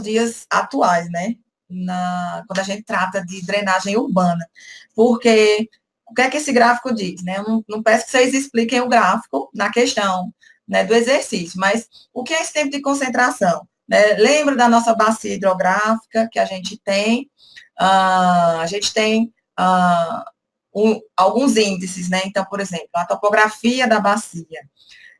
dias atuais, né? Quando a gente trata de drenagem urbana. Porque o que é que esse gráfico diz? Né? Eu não peço que vocês expliquem o gráfico na questão, né, do exercício, mas o que é esse tempo de concentração? Né? Lembra da nossa bacia hidrográfica que a gente tem? A gente tem alguns índices, né? Então, por exemplo, a topografia da bacia,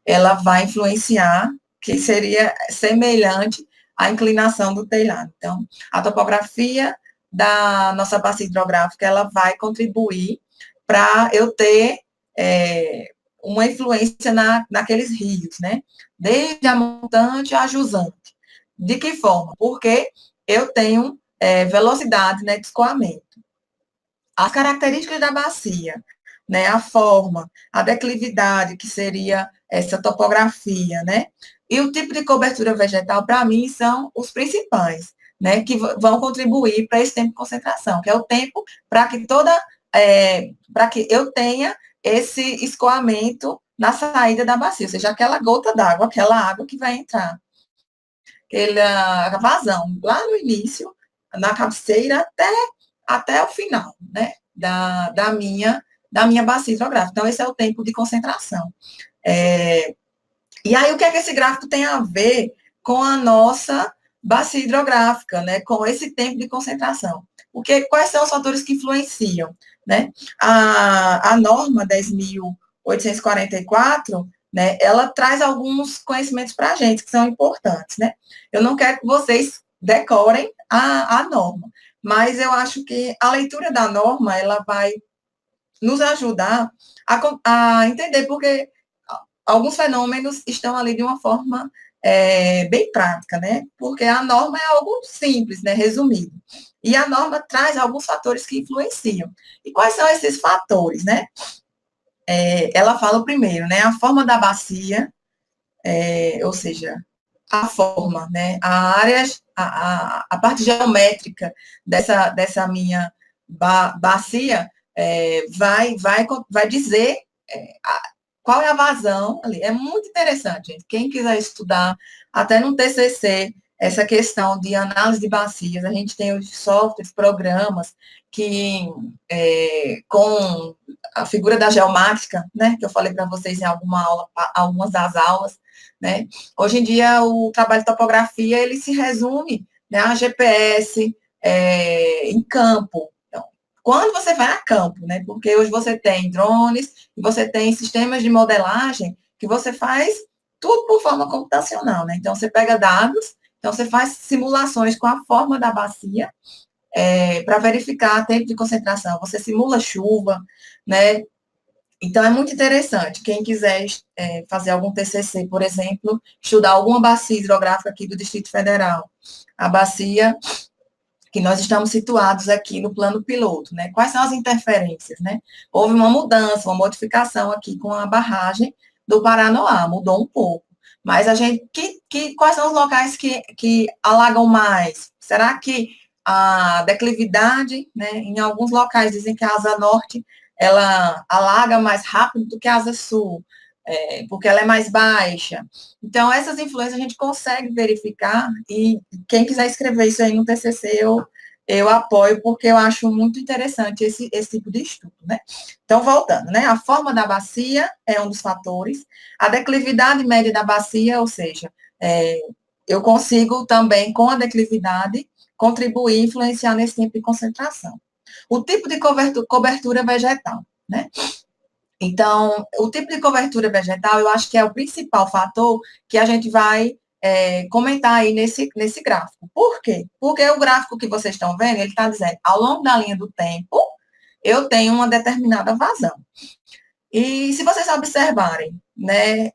ela vai influenciar, que seria semelhante à inclinação do telhado. Então, a topografia da nossa bacia hidrográfica, ela vai contribuir para eu ter uma influência naqueles rios, né? Desde a montante à jusante. De que forma? Porque eu tenho velocidade, né, de escoamento. As características da bacia, né, a forma, a declividade, que seria essa topografia, né, e o tipo de cobertura vegetal, para mim, são os principais, né, que vão contribuir para esse tempo de concentração, que é o tempo para que para que eu tenha esse escoamento na saída da bacia, ou seja, aquela gota d'água, aquela água que vai entrar, aquela vazão lá no início, na cabeceira, até o final, né, da minha bacia hidrográfica. Então, esse é o tempo de concentração. E aí, o que é que esse gráfico tem a ver com a nossa bacia hidrográfica, né, com esse tempo de concentração? Quais são os fatores que influenciam, né? A norma 10.844, né, ela traz alguns conhecimentos para a gente que são importantes, né? Eu não quero que vocês decorem a norma, mas eu acho que a leitura da norma, ela vai nos ajudar a entender, porque alguns fenômenos estão ali de uma forma bem prática, né? Porque a norma é algo simples, né? Resumido. E a norma traz alguns fatores que influenciam. E quais são esses fatores, né? Ela fala o primeiro, né? A forma da bacia, ou seja, a forma, né? A área, a parte geométrica dessa minha bacia vai dizer qual é a vazão ali. É muito interessante, gente. Quem quiser estudar, até no TCC, essa questão de análise de bacias, a gente tem os softwares, programas que, com a figura da geomática, né, que eu falei para vocês em algumas das aulas, né, hoje em dia o trabalho de topografia, ele se resume, né, a GPS em campo. Então, quando você vai a campo, né, porque hoje você tem drones, e você tem sistemas de modelagem que você faz tudo por forma computacional, né? Então, você pega dados, então você faz simulações com a forma da bacia para verificar tempo de concentração. Você simula chuva, né? Então, é muito interessante. Quem quiser fazer algum TCC, por exemplo, estudar alguma bacia hidrográfica aqui do Distrito Federal, a bacia que nós estamos situados aqui no plano piloto, né? Quais são as interferências, né? Houve uma mudança, uma modificação aqui com a barragem do Paranoá, mudou um pouco. Mas a gente, quais são os locais que alagam mais? Será que a declividade, né? Em alguns locais dizem que a asa norte, ela alaga mais rápido do que a asa sul, porque ela é mais baixa. Então, essas influências a gente consegue verificar, e quem quiser escrever isso aí no TCC, eu apoio, porque eu acho muito interessante esse tipo de estudo, né? Então, voltando, né? A forma da bacia é um dos fatores, a declividade média da bacia, ou seja, eu consigo também, com a declividade, contribuir, influenciar nesse tempo de concentração. O tipo de cobertura vegetal, né? Então, o tipo de cobertura vegetal, eu acho que é o principal fator que a gente vai comentar aí nesse gráfico. Por quê? Porque o gráfico que vocês estão vendo, ele está dizendo, ao longo da linha do tempo, eu tenho uma determinada vazão. E se vocês observarem, né,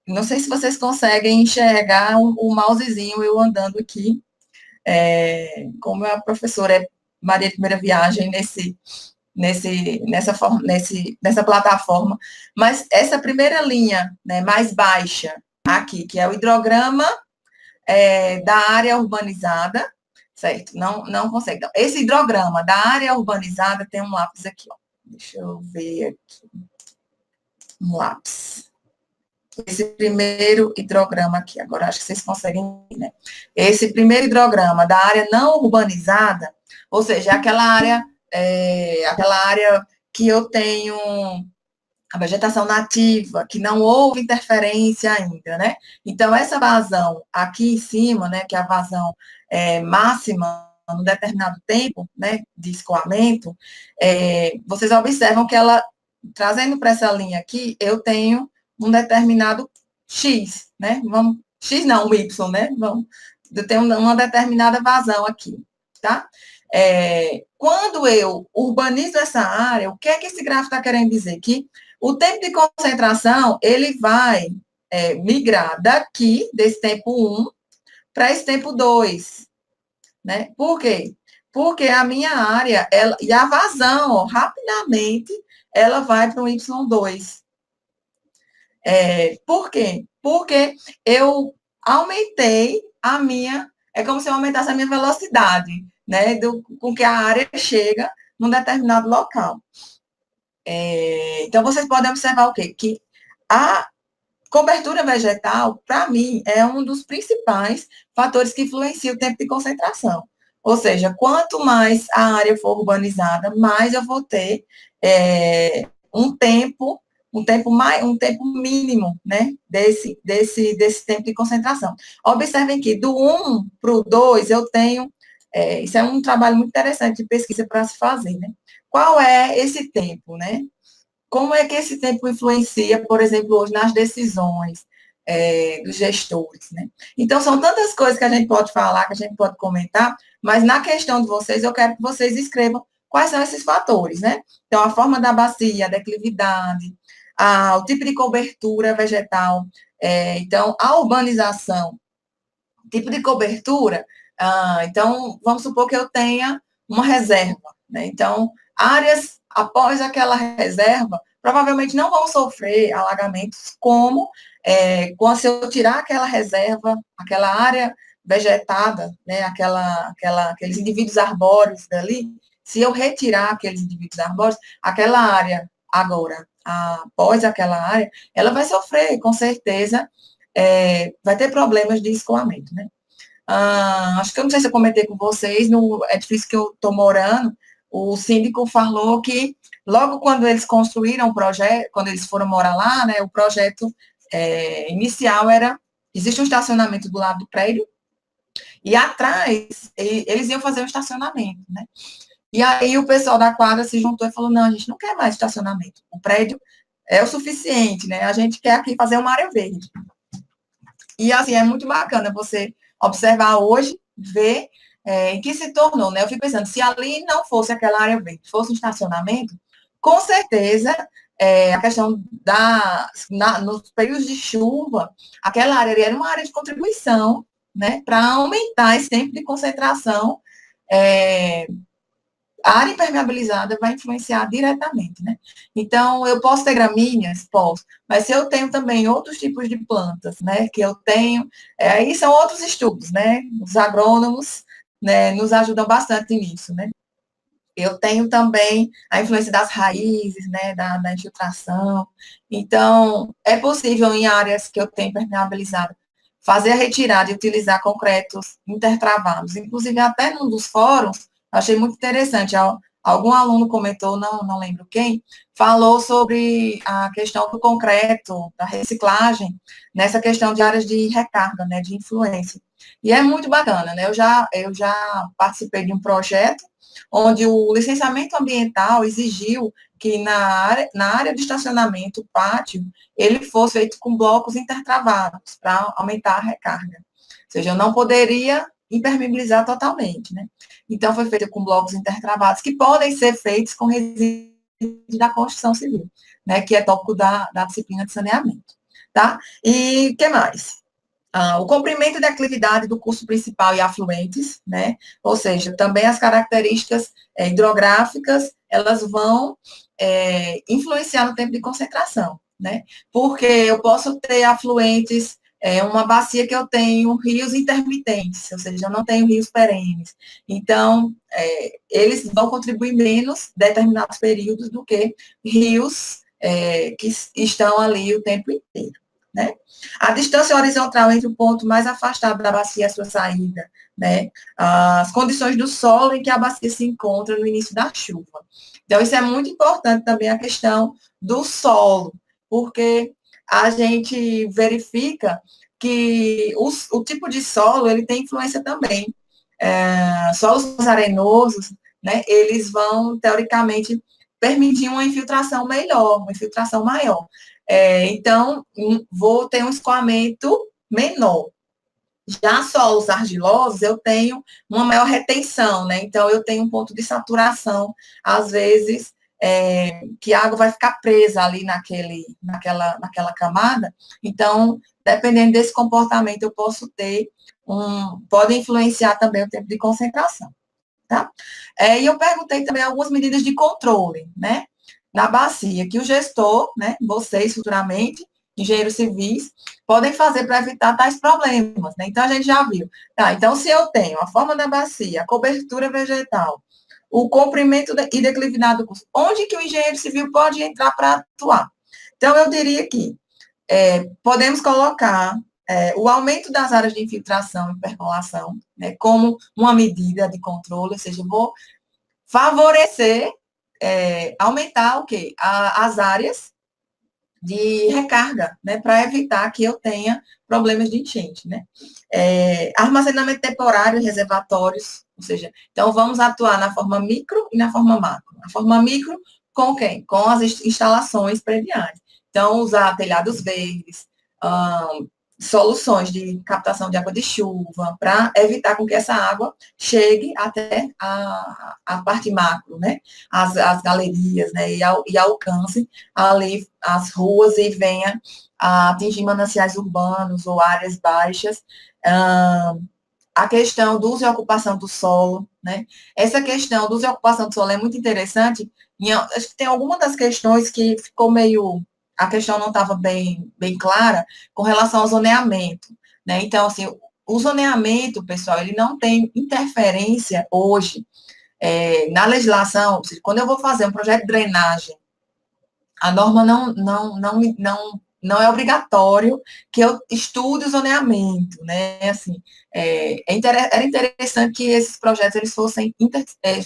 não sei se vocês conseguem enxergar o mousezinho eu andando aqui, como a professora é Maria de Primeira Viagem nessa plataforma, mas essa primeira linha, né, mais baixa aqui, que é o hidrograma da área urbanizada, certo? Não consegue. Então, esse hidrograma da área urbanizada tem um lápis aqui, ó. Deixa eu ver aqui. Um lápis. esse primeiro hidrograma aqui, agora acho que vocês conseguem ver, né? Esse primeiro hidrograma da área não urbanizada, ou seja, aquela área que eu tenho a vegetação nativa, que não houve interferência ainda, né? Então, essa vazão aqui em cima, né, que é a vazão máxima num determinado tempo, né, de escoamento, vocês observam que ela, trazendo para essa linha aqui, eu tenho um determinado X, né? Vamos, X não, um Y, né? Vamos, eu tenho uma determinada vazão aqui, tá? Quando eu urbanizo essa área, o que é que esse gráfico está querendo dizer? Que o tempo de concentração, ele vai migrar daqui, desse tempo 1, para esse tempo 2, né? Por quê? Porque a minha área, e a vazão, ó, rapidamente, ela vai para o Y2. Por quê? Porque eu aumentei a minha, é como se eu aumentasse a minha velocidade, né, com que a área chega num determinado local. Então, vocês podem observar o quê? Que a cobertura vegetal, para mim, é um dos principais fatores que influenciam o tempo de concentração. Ou seja, quanto mais a área for urbanizada, mais eu vou ter um tempo mínimo, né, desse tempo de concentração. Observem que do 1 para o 2 eu tenho, isso é um trabalho muito interessante de pesquisa para se fazer, né? Qual é esse tempo, né? Como é que esse tempo influencia, por exemplo, hoje nas decisões dos gestores, né? Então, são tantas coisas que a gente pode falar, que a gente pode comentar, mas na questão de vocês, eu quero que vocês escrevam quais são esses fatores, né? Então, a forma da bacia, a declividade, o tipo de cobertura vegetal, então, a urbanização, tipo de cobertura, então, vamos supor que eu tenha uma reserva, né? Então, áreas após aquela reserva, provavelmente não vão sofrer alagamentos como quando se eu tirar aquela reserva, aquela área vegetada, né, aqueles indivíduos arbóreos dali, se eu retirar aqueles indivíduos arbóreos, aquela área agora, após aquela área, ela vai sofrer, com certeza, vai ter problemas de escoamento, né? Acho que eu não sei se eu comentei com vocês, no edifício que eu estou morando, o síndico falou que logo quando eles construíram o projeto, quando eles foram morar lá, né, o projeto inicial era, existe um estacionamento do lado do prédio, e atrás eles iam fazer um estacionamento, né? E aí o pessoal da quadra se juntou e falou, não, a gente não quer mais estacionamento, o prédio é o suficiente, né? A gente quer aqui fazer uma área verde. E, assim, é muito bacana você observar hoje, ver em que se tornou, né? Eu fico pensando, se ali não fosse aquela área verde, fosse um estacionamento, com certeza, a questão nos períodos de chuva, aquela área ali era uma área de contribuição, né? Para aumentar esse tempo de concentração a área impermeabilizada vai influenciar diretamente, né? Então, eu posso ter gramíneas? Posso, mas se eu tenho também outros tipos de plantas, né, que eu tenho, aí são outros estudos, né? Os agrônomos, né, nos ajudam bastante nisso, né? Eu tenho também a influência das raízes, né, da infiltração. Então, é possível em áreas que eu tenho impermeabilizada fazer a retirada e utilizar concretos intertravados. Inclusive, até num dos fóruns, achei muito interessante. Algum aluno comentou, não lembro quem, falou sobre a questão do concreto, da reciclagem, nessa questão de áreas de recarga, né, de influência. E é muito bacana, né? Eu já participei de um projeto onde o licenciamento ambiental exigiu que na área de estacionamento, pátio, ele fosse feito com blocos intertravados para aumentar a recarga. Ou seja, eu não poderia impermeabilizar totalmente, né? Então, foi feito com blocos intertravados, que podem ser feitos com resíduos da construção civil, né? Que é tópico da disciplina de saneamento, tá? E o que mais? O comprimento e declividade do curso principal e afluentes, né? Ou seja, também as características hidrográficas, elas vão influenciar no tempo de concentração, né? Porque eu posso ter afluentes, uma bacia que eu tenho rios intermitentes, ou seja, eu não tenho rios perenes. Então, eles vão contribuir menos em determinados períodos do que rios que estão ali o tempo inteiro. né? A distância horizontal entre o ponto mais afastado da bacia e a sua saída, né? As condições do solo em que a bacia se encontra no início da chuva. Então, isso é muito importante também, a questão do solo, porque a gente verifica que o tipo de solo, ele tem influência também. Solos arenosos, né, eles vão, teoricamente, permitir uma infiltração melhor, uma infiltração maior. Então, vou ter um escoamento menor. Já solos argilosos, eu tenho uma maior retenção, né? Então, eu tenho um ponto de saturação, às vezes, que a água vai ficar presa ali naquela camada. Então, dependendo desse comportamento, eu posso ter pode influenciar também o tempo de concentração, tá? E eu perguntei também algumas medidas de controle, né? Na bacia, que o gestor, né, vocês futuramente, engenheiros civis, podem fazer para evitar tais problemas, né? Então, a gente já viu. Tá, então, se eu tenho a forma da bacia, a cobertura vegetal, o comprimento e declividade do curso, onde que o engenheiro civil pode entrar para atuar? Então, eu diria que podemos colocar o aumento das áreas de infiltração e percolação, né, como uma medida de controle, ou seja, vou favorecer, aumentar o quê? As áreas de recarga, né, para evitar que eu tenha problemas de enchente, né. Armazenamento temporário e reservatórios, ou seja, então vamos atuar na forma micro e na forma macro. Na forma micro, com quem? Com as instalações prediais. Então, usar telhados verdes, soluções de captação de água de chuva, para evitar com que essa água chegue até a parte macro, né? As galerias, né? E alcance ali as ruas e venha a atingir mananciais urbanos ou áreas baixas. A questão do uso e ocupação do solo, né? Essa questão do uso e ocupação do solo é muito interessante. Acho que tem alguma das questões que ficou meio, a questão não estava bem clara com relação ao zoneamento, né? Então, assim, o zoneamento, pessoal, ele não tem interferência hoje na legislação. Ou seja, quando eu vou fazer um projeto de drenagem, a norma não é obrigatório que eu estude o zoneamento, né? Assim, era interessante que esses projetos eles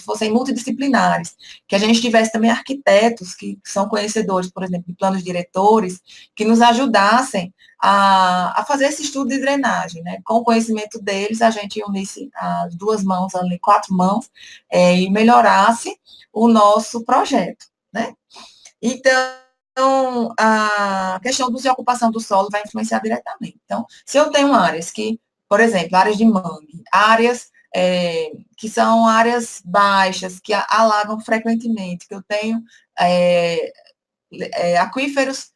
fossem multidisciplinares, que a gente tivesse também arquitetos que são conhecedores, por exemplo, de planos diretores, que nos ajudassem a fazer esse estudo de drenagem, né? Com o conhecimento deles, a gente unisse as duas mãos, ali, 4 mãos, e melhorasse o nosso projeto, né? Então, a questão do uso e ocupação do solo vai influenciar diretamente. Então, se eu tenho áreas que, por exemplo, áreas de mangue, áreas que são áreas baixas, que alagam frequentemente, que eu tenho aquíferos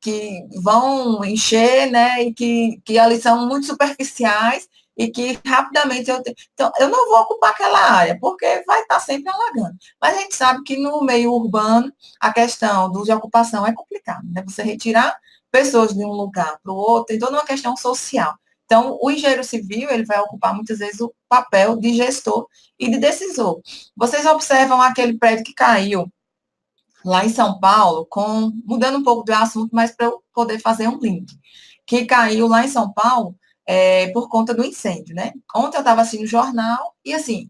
que vão encher, né, e que ali são muito superficiais e que rapidamente então, eu não vou ocupar aquela área, porque vai estar sempre alagando. Mas a gente sabe que no meio urbano, a questão do uso de ocupação é complicada, né? Você retirar pessoas de um lugar para o outro, tem toda uma questão social. Então, o engenheiro civil, ele vai ocupar muitas vezes o papel de gestor e de decisor. Vocês observam aquele prédio que caiu lá em São Paulo, mudando um pouco do assunto, mas para eu poder fazer um link, que caiu lá em São Paulo por conta do incêndio, né? Ontem eu estava assistindo o jornal e, assim,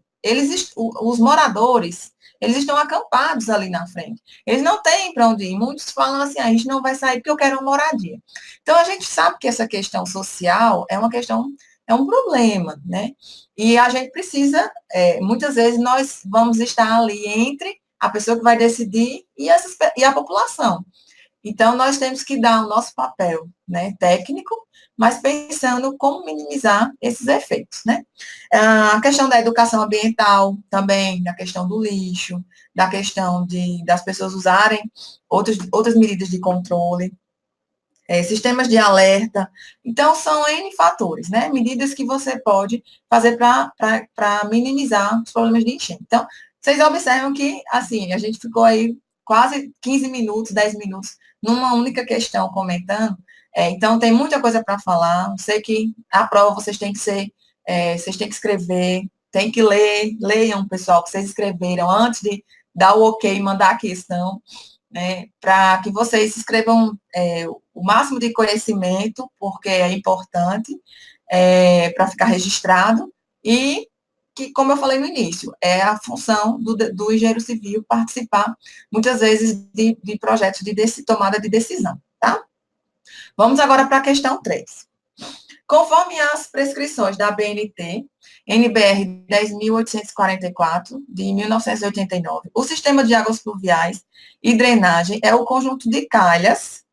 os moradores, eles estão acampados ali na frente. Eles não têm para onde ir. Muitos falam assim, a gente não vai sair porque eu quero uma moradia. Então, a gente sabe que essa questão social é uma questão, é um problema, né? E a gente precisa, muitas vezes, nós vamos estar ali entre a pessoa que vai decidir e a população. Então, nós temos que dar o nosso papel, né, técnico, mas pensando como minimizar esses efeitos, né? A questão da educação ambiental também, da questão do lixo, da questão das pessoas usarem outras medidas de controle, sistemas de alerta. Então, são N fatores, né? Medidas que você pode fazer para minimizar os problemas de enchente. Então, vocês observam que, assim, a gente ficou aí quase 15 minutos, 10 minutos, numa única questão comentando. Então, tem muita coisa para falar. Sei que a prova vocês têm que vocês têm que escrever, têm que ler, leiam, pessoal, que vocês escreveram antes de dar o ok e mandar a questão. né, para que vocês escrevam o máximo de conhecimento, porque é importante, para ficar registrado, e que, como eu falei no início, é a função do engenheiro civil participar, muitas vezes, de projetos de tomada de decisão, tá? Vamos agora para a questão 3. Conforme as prescrições da BNT, NBR 10.844, de 1989, o sistema de águas pluviais e drenagem é o conjunto de calhas,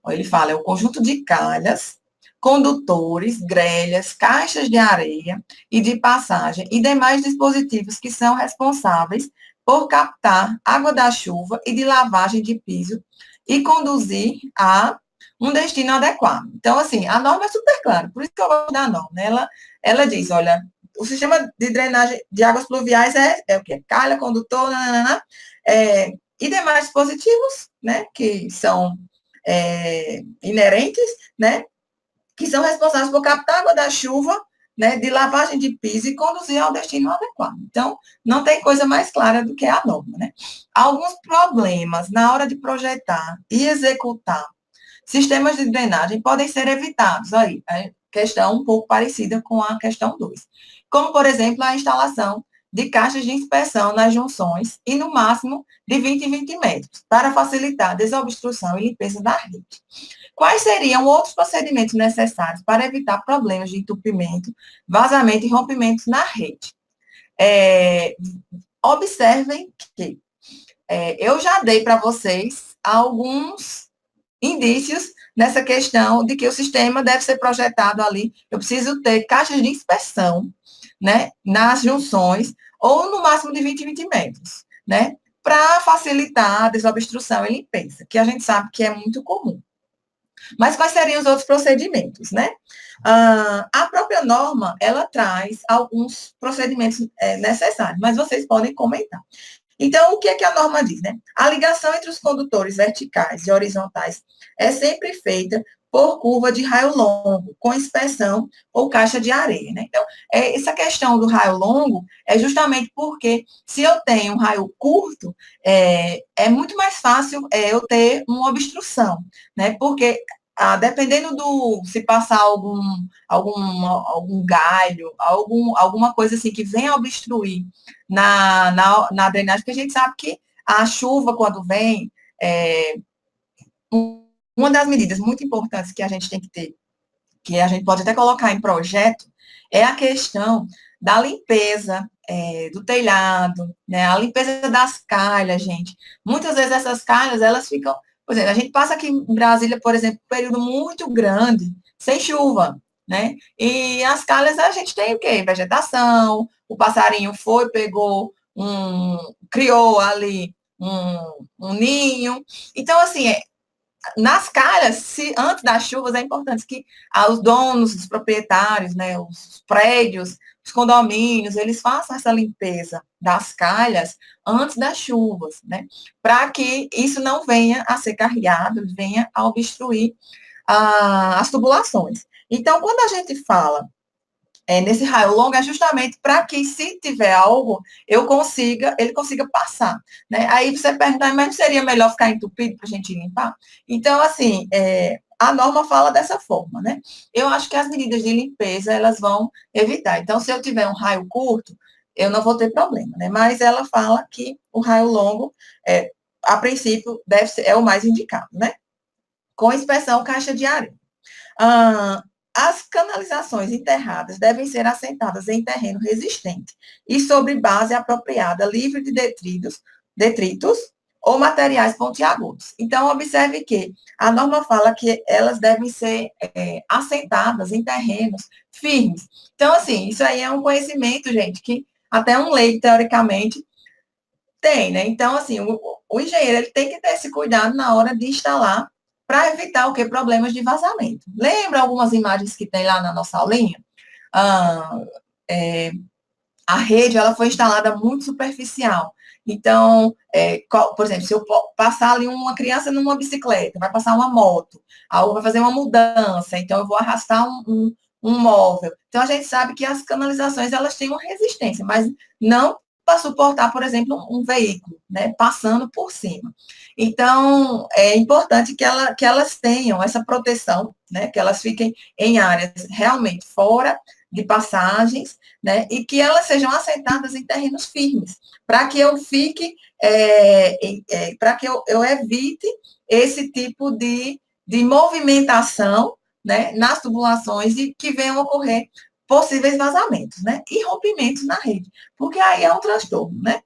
ele fala, é o conjunto de calhas, condutores, grelhas, caixas de areia e de passagem e demais dispositivos que são responsáveis por captar água da chuva e de lavagem de piso e conduzir a um destino adequado. Então, assim, a norma é super clara, por isso que eu gosto da norma, né? Ela diz, olha, o sistema de drenagem de águas pluviais é o quê? Calha, condutor, nananana, e demais dispositivos, né, que são inerentes, né, que são responsáveis por captar água da chuva, né, de lavagem de piso e conduzir ao destino adequado. Então, não tem coisa mais clara do que a norma, né? Alguns problemas na hora de projetar e executar sistemas de drenagem podem ser evitados. Aí, a questão um pouco parecida com a questão 2. Como, por exemplo, a instalação de caixas de inspeção nas junções e no máximo de 20 em 20 metros, para facilitar a desobstrução e limpeza da rede. Quais seriam outros procedimentos necessários para evitar problemas de entupimento, vazamento e rompimentos na rede? Observem que eu já dei para vocês alguns indícios nessa questão de que o sistema deve ser projetado ali. Eu preciso ter caixas de inspeção, né, nas junções, ou no máximo de 20 em 20 metros, né, para facilitar a desobstrução e limpeza, que a gente sabe que é muito comum. Mas quais seriam os outros procedimentos, né? A própria norma, ela traz alguns procedimentos necessários, mas vocês podem comentar. Então, o que é que a norma diz, né? A ligação entre os condutores verticais e horizontais é sempre feita por curva de raio longo, com inspeção ou caixa de areia, né? Então, essa questão do raio longo é justamente porque se eu tenho um raio curto, é muito mais fácil eu ter uma obstrução, né? Porque dependendo se passar algum galho, alguma coisa assim que venha obstruir na drenagem, porque a gente sabe que a chuva, quando vem, uma das medidas muito importantes que a gente tem que ter, que a gente pode até colocar em projeto, é a questão da limpeza do telhado, né? A limpeza das calhas, gente. Muitas vezes essas calhas, elas ficam... Por exemplo, a gente passa aqui em Brasília, por exemplo, um período muito grande, sem chuva, né? E as calhas, a gente tem o quê? Vegetação, o passarinho foi, pegou criou ali um ninho. Então, assim, nas calhas, antes das chuvas, é importante que os donos, os proprietários, né, os prédios, os condomínios, eles façam essa limpeza das calhas antes das chuvas, né, para que isso não venha a ser carreado, venha a obstruir as tubulações. Então, quando a gente fala nesse raio longo, é justamente para que, se tiver algo, ele consiga passar, né? Aí você pergunta, mas não seria melhor ficar entupido para a gente limpar? Então, assim, a norma fala dessa forma, né? Eu acho que as medidas de limpeza, elas vão evitar. Então, se eu tiver um raio curto, eu não vou ter problema, né? Mas ela fala que o raio longo, a princípio, é o mais indicado, né? Com inspeção caixa de areia. As canalizações enterradas devem ser assentadas em terreno resistente e sobre base apropriada, livre de detritos ou materiais pontiagudos. Então, observe que a norma fala que elas devem ser assentadas em terrenos firmes. Então, assim, isso aí é um conhecimento, gente, que até um leigo, teoricamente, tem, né? Então, assim, o engenheiro ele tem que ter esse cuidado na hora de instalar para evitar o quê? Problemas de vazamento. Lembra algumas imagens que tem lá na nossa aulinha? Ah, a rede ela foi instalada muito superficial. Então, por exemplo, se eu passar ali uma criança numa bicicleta, vai passar uma moto, vai fazer uma mudança, então eu vou arrastar um móvel. Então, a gente sabe que as canalizações elas têm uma resistência, mas não para suportar, por exemplo, um veículo, né, passando por cima. Então, é importante que elas tenham essa proteção, né, que elas fiquem em áreas realmente fora de passagens, né, e que elas sejam assentadas em terrenos firmes, para que eu fique, para que eu evite esse tipo de movimentação, né, nas tubulações e que venham a ocorrer possíveis vazamentos, né, e rompimentos na rede, porque aí é um transtorno, né.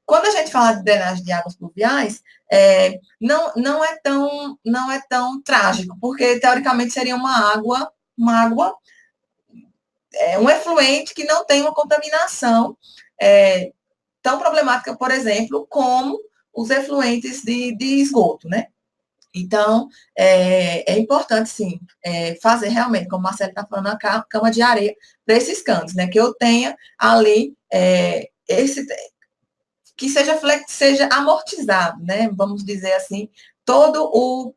Quando a gente fala de drenagem de águas pluviais, não é tão trágico, porque teoricamente seria uma água um efluente que não tem uma contaminação tão problemática, por exemplo, como os efluentes de esgoto, né? Então, é importante, sim, fazer realmente, como o Marcelo está falando, a cama de areia para esses cantos, né? Que eu tenha ali que seja amortizado, né? Vamos dizer assim, todo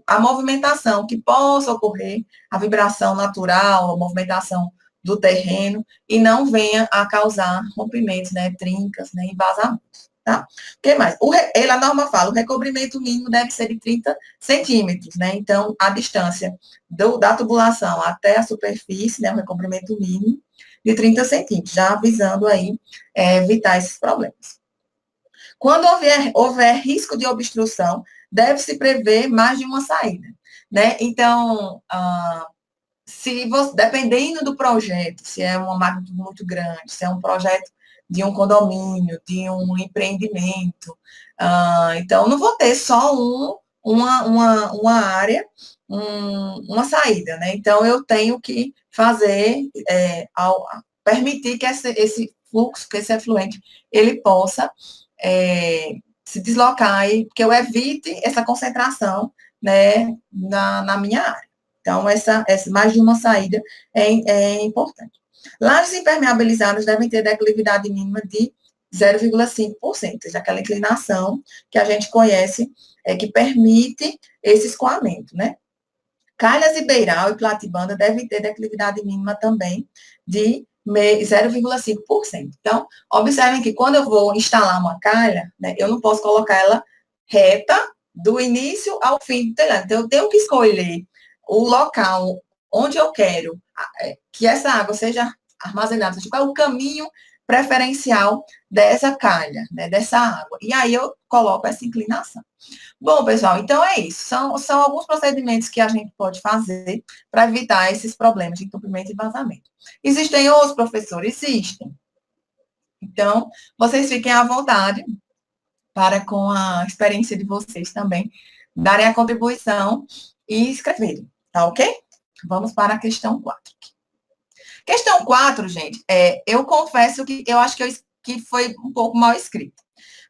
a movimentação que possa ocorrer, a vibração natural, a movimentação do terreno, e não venha a causar rompimentos, né, trincas, né, e vazamentos. Tá? O que mais? A norma fala, o recobrimento mínimo deve ser de 30 centímetros, né? Então, a distância da tubulação até a superfície, né, o recobrimento mínimo, de 30 centímetros, já avisando aí evitar esses problemas. Quando houver risco de obstrução, deve-se prever mais de uma saída, né? Então, dependendo do projeto, se é uma magnitude muito grande, se é um projeto de um condomínio, de um empreendimento, então não vou ter só uma área, uma saída, né? Então eu tenho que fazer, permitir que esse fluxo, que esse efluente, ele possa se deslocar e que eu evite essa concentração, né, na minha área. Então, essa mais de uma saída é importante. Lajes impermeabilizadas devem ter declividade mínima de 0,5%, aquela inclinação que a gente conhece, que permite esse escoamento, né? Calhas e beiral e platibanda devem ter declividade mínima também de 0,5%. Então, observem que quando eu vou instalar uma calha, né, eu não posso colocar ela reta do início ao fim do telhado. Então, eu tenho que escolher o local onde eu quero que essa água seja armazenada, qual é o caminho preferencial dessa calha, né, dessa água. E aí eu coloco essa inclinação. Bom, pessoal, então é isso. São alguns procedimentos que a gente pode fazer para evitar esses problemas de entupimento e vazamento. Existem outros, professores? Existem. Então, vocês fiquem à vontade para, com a experiência de vocês também, darem a contribuição e escreverem, tá ok? Vamos para a questão 4. Questão 4, gente, eu confesso que eu acho que foi um pouco mal escrito,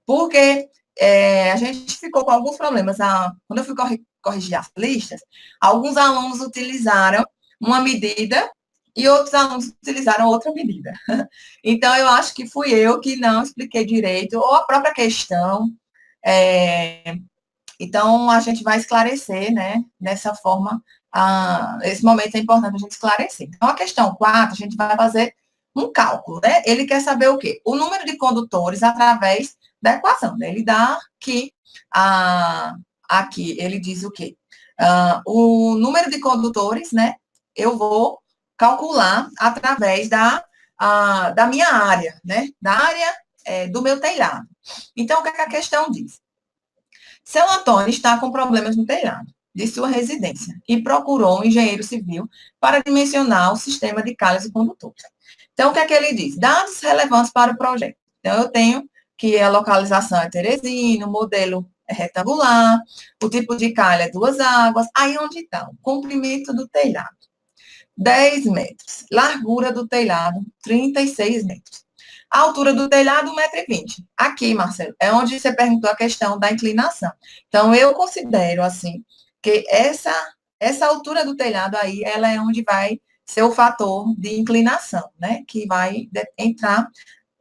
porque a gente ficou com alguns problemas. Quando eu fui corrigir as listas, alguns alunos utilizaram uma medida e outros alunos utilizaram outra medida. Então, eu acho que fui eu que não expliquei direito, ou a própria questão. Então, a gente vai esclarecer, né, dessa forma. Esse momento é importante a gente esclarecer. Então, a questão 4, a gente vai fazer um cálculo, né? Ele quer saber o quê? O número de condutores através da equação, né? Ele dá que, aqui, ele diz o quê? O número de condutores, né? Eu vou calcular através da minha área, né? Da área do meu telhado. Então, o que a questão diz? Seu Antônio está com problemas no telhado de sua residência e procurou um engenheiro civil para dimensionar o sistema de calhas e condutores. Então, o que é que ele diz? Dados relevantes para o projeto. Então, eu tenho que a localização é Teresina, o modelo é retangular, o tipo de calha é 2 águas. Aí onde está? O comprimento do telhado, 10 metros. Largura do telhado, 36 metros. A altura do telhado, 1,20 m. Aqui, Marcelo, é onde você perguntou a questão da inclinação. Então, eu considero, assim, que essa altura do telhado aí, ela é onde vai ser o fator de inclinação, né? Que vai entrar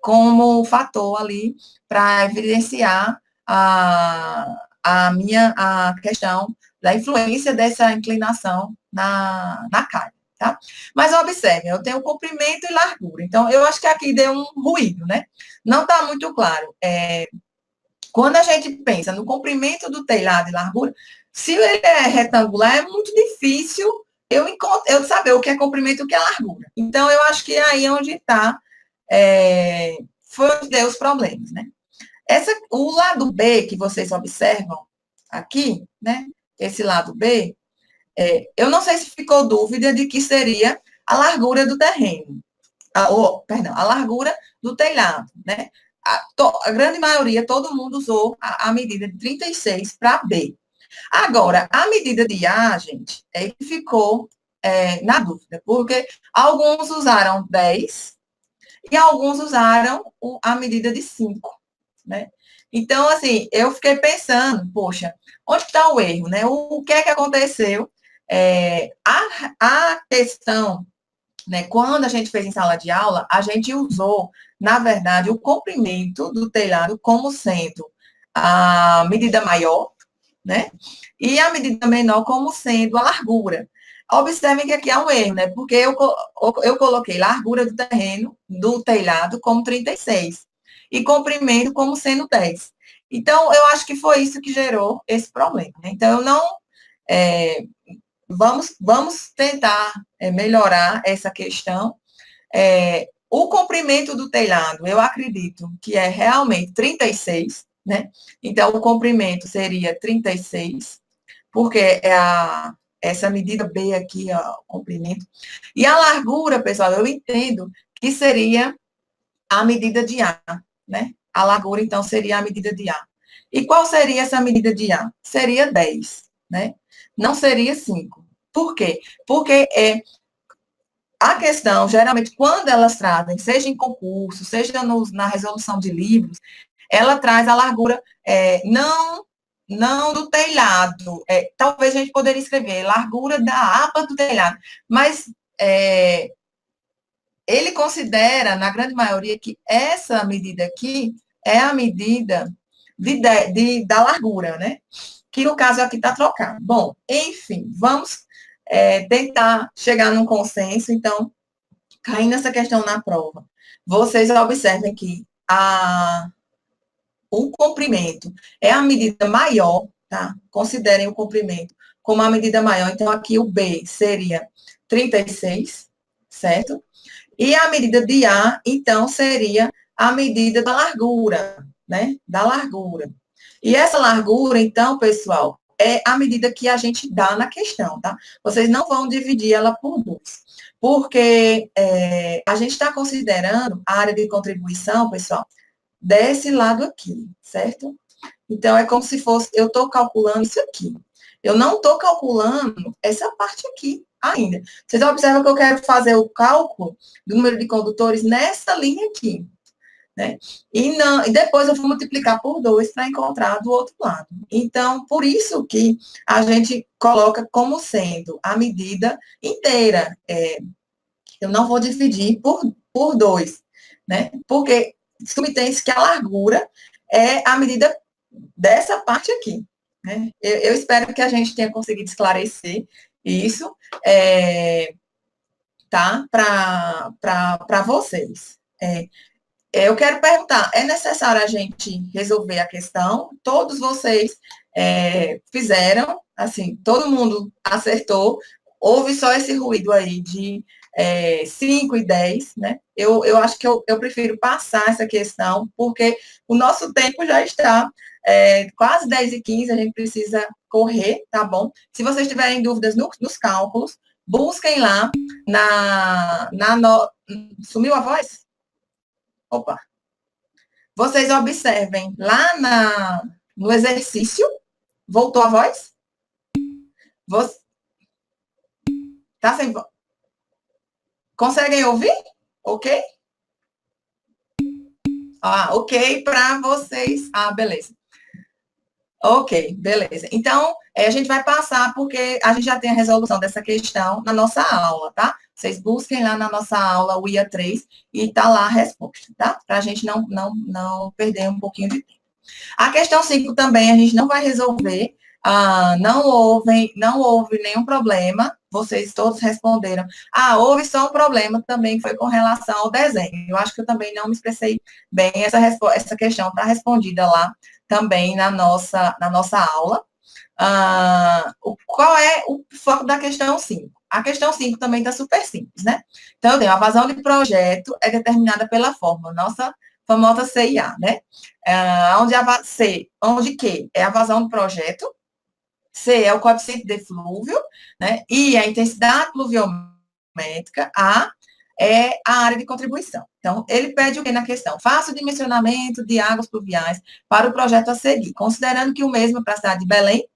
como fator ali para evidenciar a questão da influência dessa inclinação na calha, tá? Mas observem, eu tenho comprimento e largura. Então, eu acho que aqui deu um ruído, né? Não está muito claro. Quando a gente pensa no comprimento do telhado e largura, se ele é retangular, é muito difícil eu saber o que é comprimento e o que é largura. Então, eu acho que é aí onde está, foi onde deu os problemas, né? O lado B que vocês observam aqui, né? Esse lado B, eu não sei se ficou dúvida de que seria a largura do terreno, a largura do telhado, né? A grande maioria, todo mundo usou a medida de 36 para B. Agora, a medida de A, gente, é que ficou na dúvida, porque alguns usaram 10 e alguns usaram a medida de 5, né? Então, assim, eu fiquei pensando, poxa, onde está o erro, né? O que é que aconteceu? A questão, né, quando a gente fez em sala de aula, a gente usou, na verdade, o comprimento do telhado como sendo a medida maior, né? E a medida menor como sendo a largura. Observem que aqui há um erro, né? Porque eu coloquei largura do terreno, do telhado, como 36 e comprimento como sendo 10. Então, eu acho que foi isso que gerou esse problema, né? Então, eu não... vamos tentar melhorar essa questão. O comprimento do telhado, eu acredito que é realmente 36, né? Então, o comprimento seria 36, porque essa medida B aqui, ó, o comprimento. E a largura, pessoal, eu entendo que seria a medida de A, né? A largura, então, seria a medida de A. E qual seria essa medida de A? Seria 10, né? Não seria 5. Por quê? Porque a questão, geralmente, quando elas trazem, seja em concurso, seja na resolução de livros, ela traz a largura não do telhado. Talvez a gente poderia escrever largura da aba do telhado, mas ele considera, na grande maioria, que essa medida aqui é a medida da largura, né? Que no caso aqui está trocado. Bom, enfim, vamos tentar chegar num consenso, então, caindo essa questão na prova. Vocês observem que o comprimento é a medida maior, tá? Considerem o comprimento como a medida maior. Então, aqui o B seria 36, certo? E a medida de A, então, seria a medida da largura, né? Da largura. E essa largura, então, pessoal, é a medida que a gente dá na questão, tá? Vocês não vão dividir ela por 2. Porque a gente está considerando a área de contribuição, pessoal, desse lado aqui, certo? Então, é como se fosse, eu estou calculando isso aqui. Eu não estou calculando essa parte aqui ainda. Vocês observam que eu quero fazer o cálculo do número de condutores nessa linha aqui, né? E depois eu vou multiplicar por 2 para encontrar do outro lado. Então, por isso que a gente coloca como sendo a medida inteira. Eu não vou dividir por 2, né? Porque subtém-se que a largura é a medida dessa parte aqui, né? Eu espero que a gente tenha conseguido esclarecer isso, tá? Para vocês. Eu quero perguntar, é necessário a gente resolver a questão? Todos vocês fizeram, assim, todo mundo acertou, houve só esse ruído aí de 5 e 10, né? Eu acho que eu prefiro passar essa questão, porque o nosso tempo já está quase 10h15, a gente precisa correr, tá bom? Se vocês tiverem dúvidas nos cálculos, busquem lá Sumiu a voz? Opa! Vocês observem lá no exercício, voltou a voz? Tá sem voz? Conseguem ouvir? Ok? Ok para vocês. Beleza. Ok, beleza. Então, a gente vai passar, porque a gente já tem a resolução dessa questão na nossa aula, tá? Vocês busquem lá na nossa aula o IA 3 e tá lá a resposta, tá? Para a gente não perder um pouquinho de tempo. A questão 5 também a gente não vai resolver, não houve nenhum problema. vocês todos responderam. Ah, houve só um problema também, que foi com relação ao desenho. Eu acho que eu também não me expressei bem. Essa questão está respondida lá também na nossa aula. Qual é o foco da questão 5? A questão 5 também está super simples, né? Então, eu tenho a vazão de projeto é determinada pela fórmula, nossa famosa CIA, né? Onde Q é a vazão do projeto, C é o coeficiente de eflúvio, né? I é a intensidade pluviométrica, A é a área de contribuição. Então, ele pede o que na questão? Faça o dimensionamento de águas pluviais para o projeto a seguir, considerando que o mesmo é para a cidade de Belém,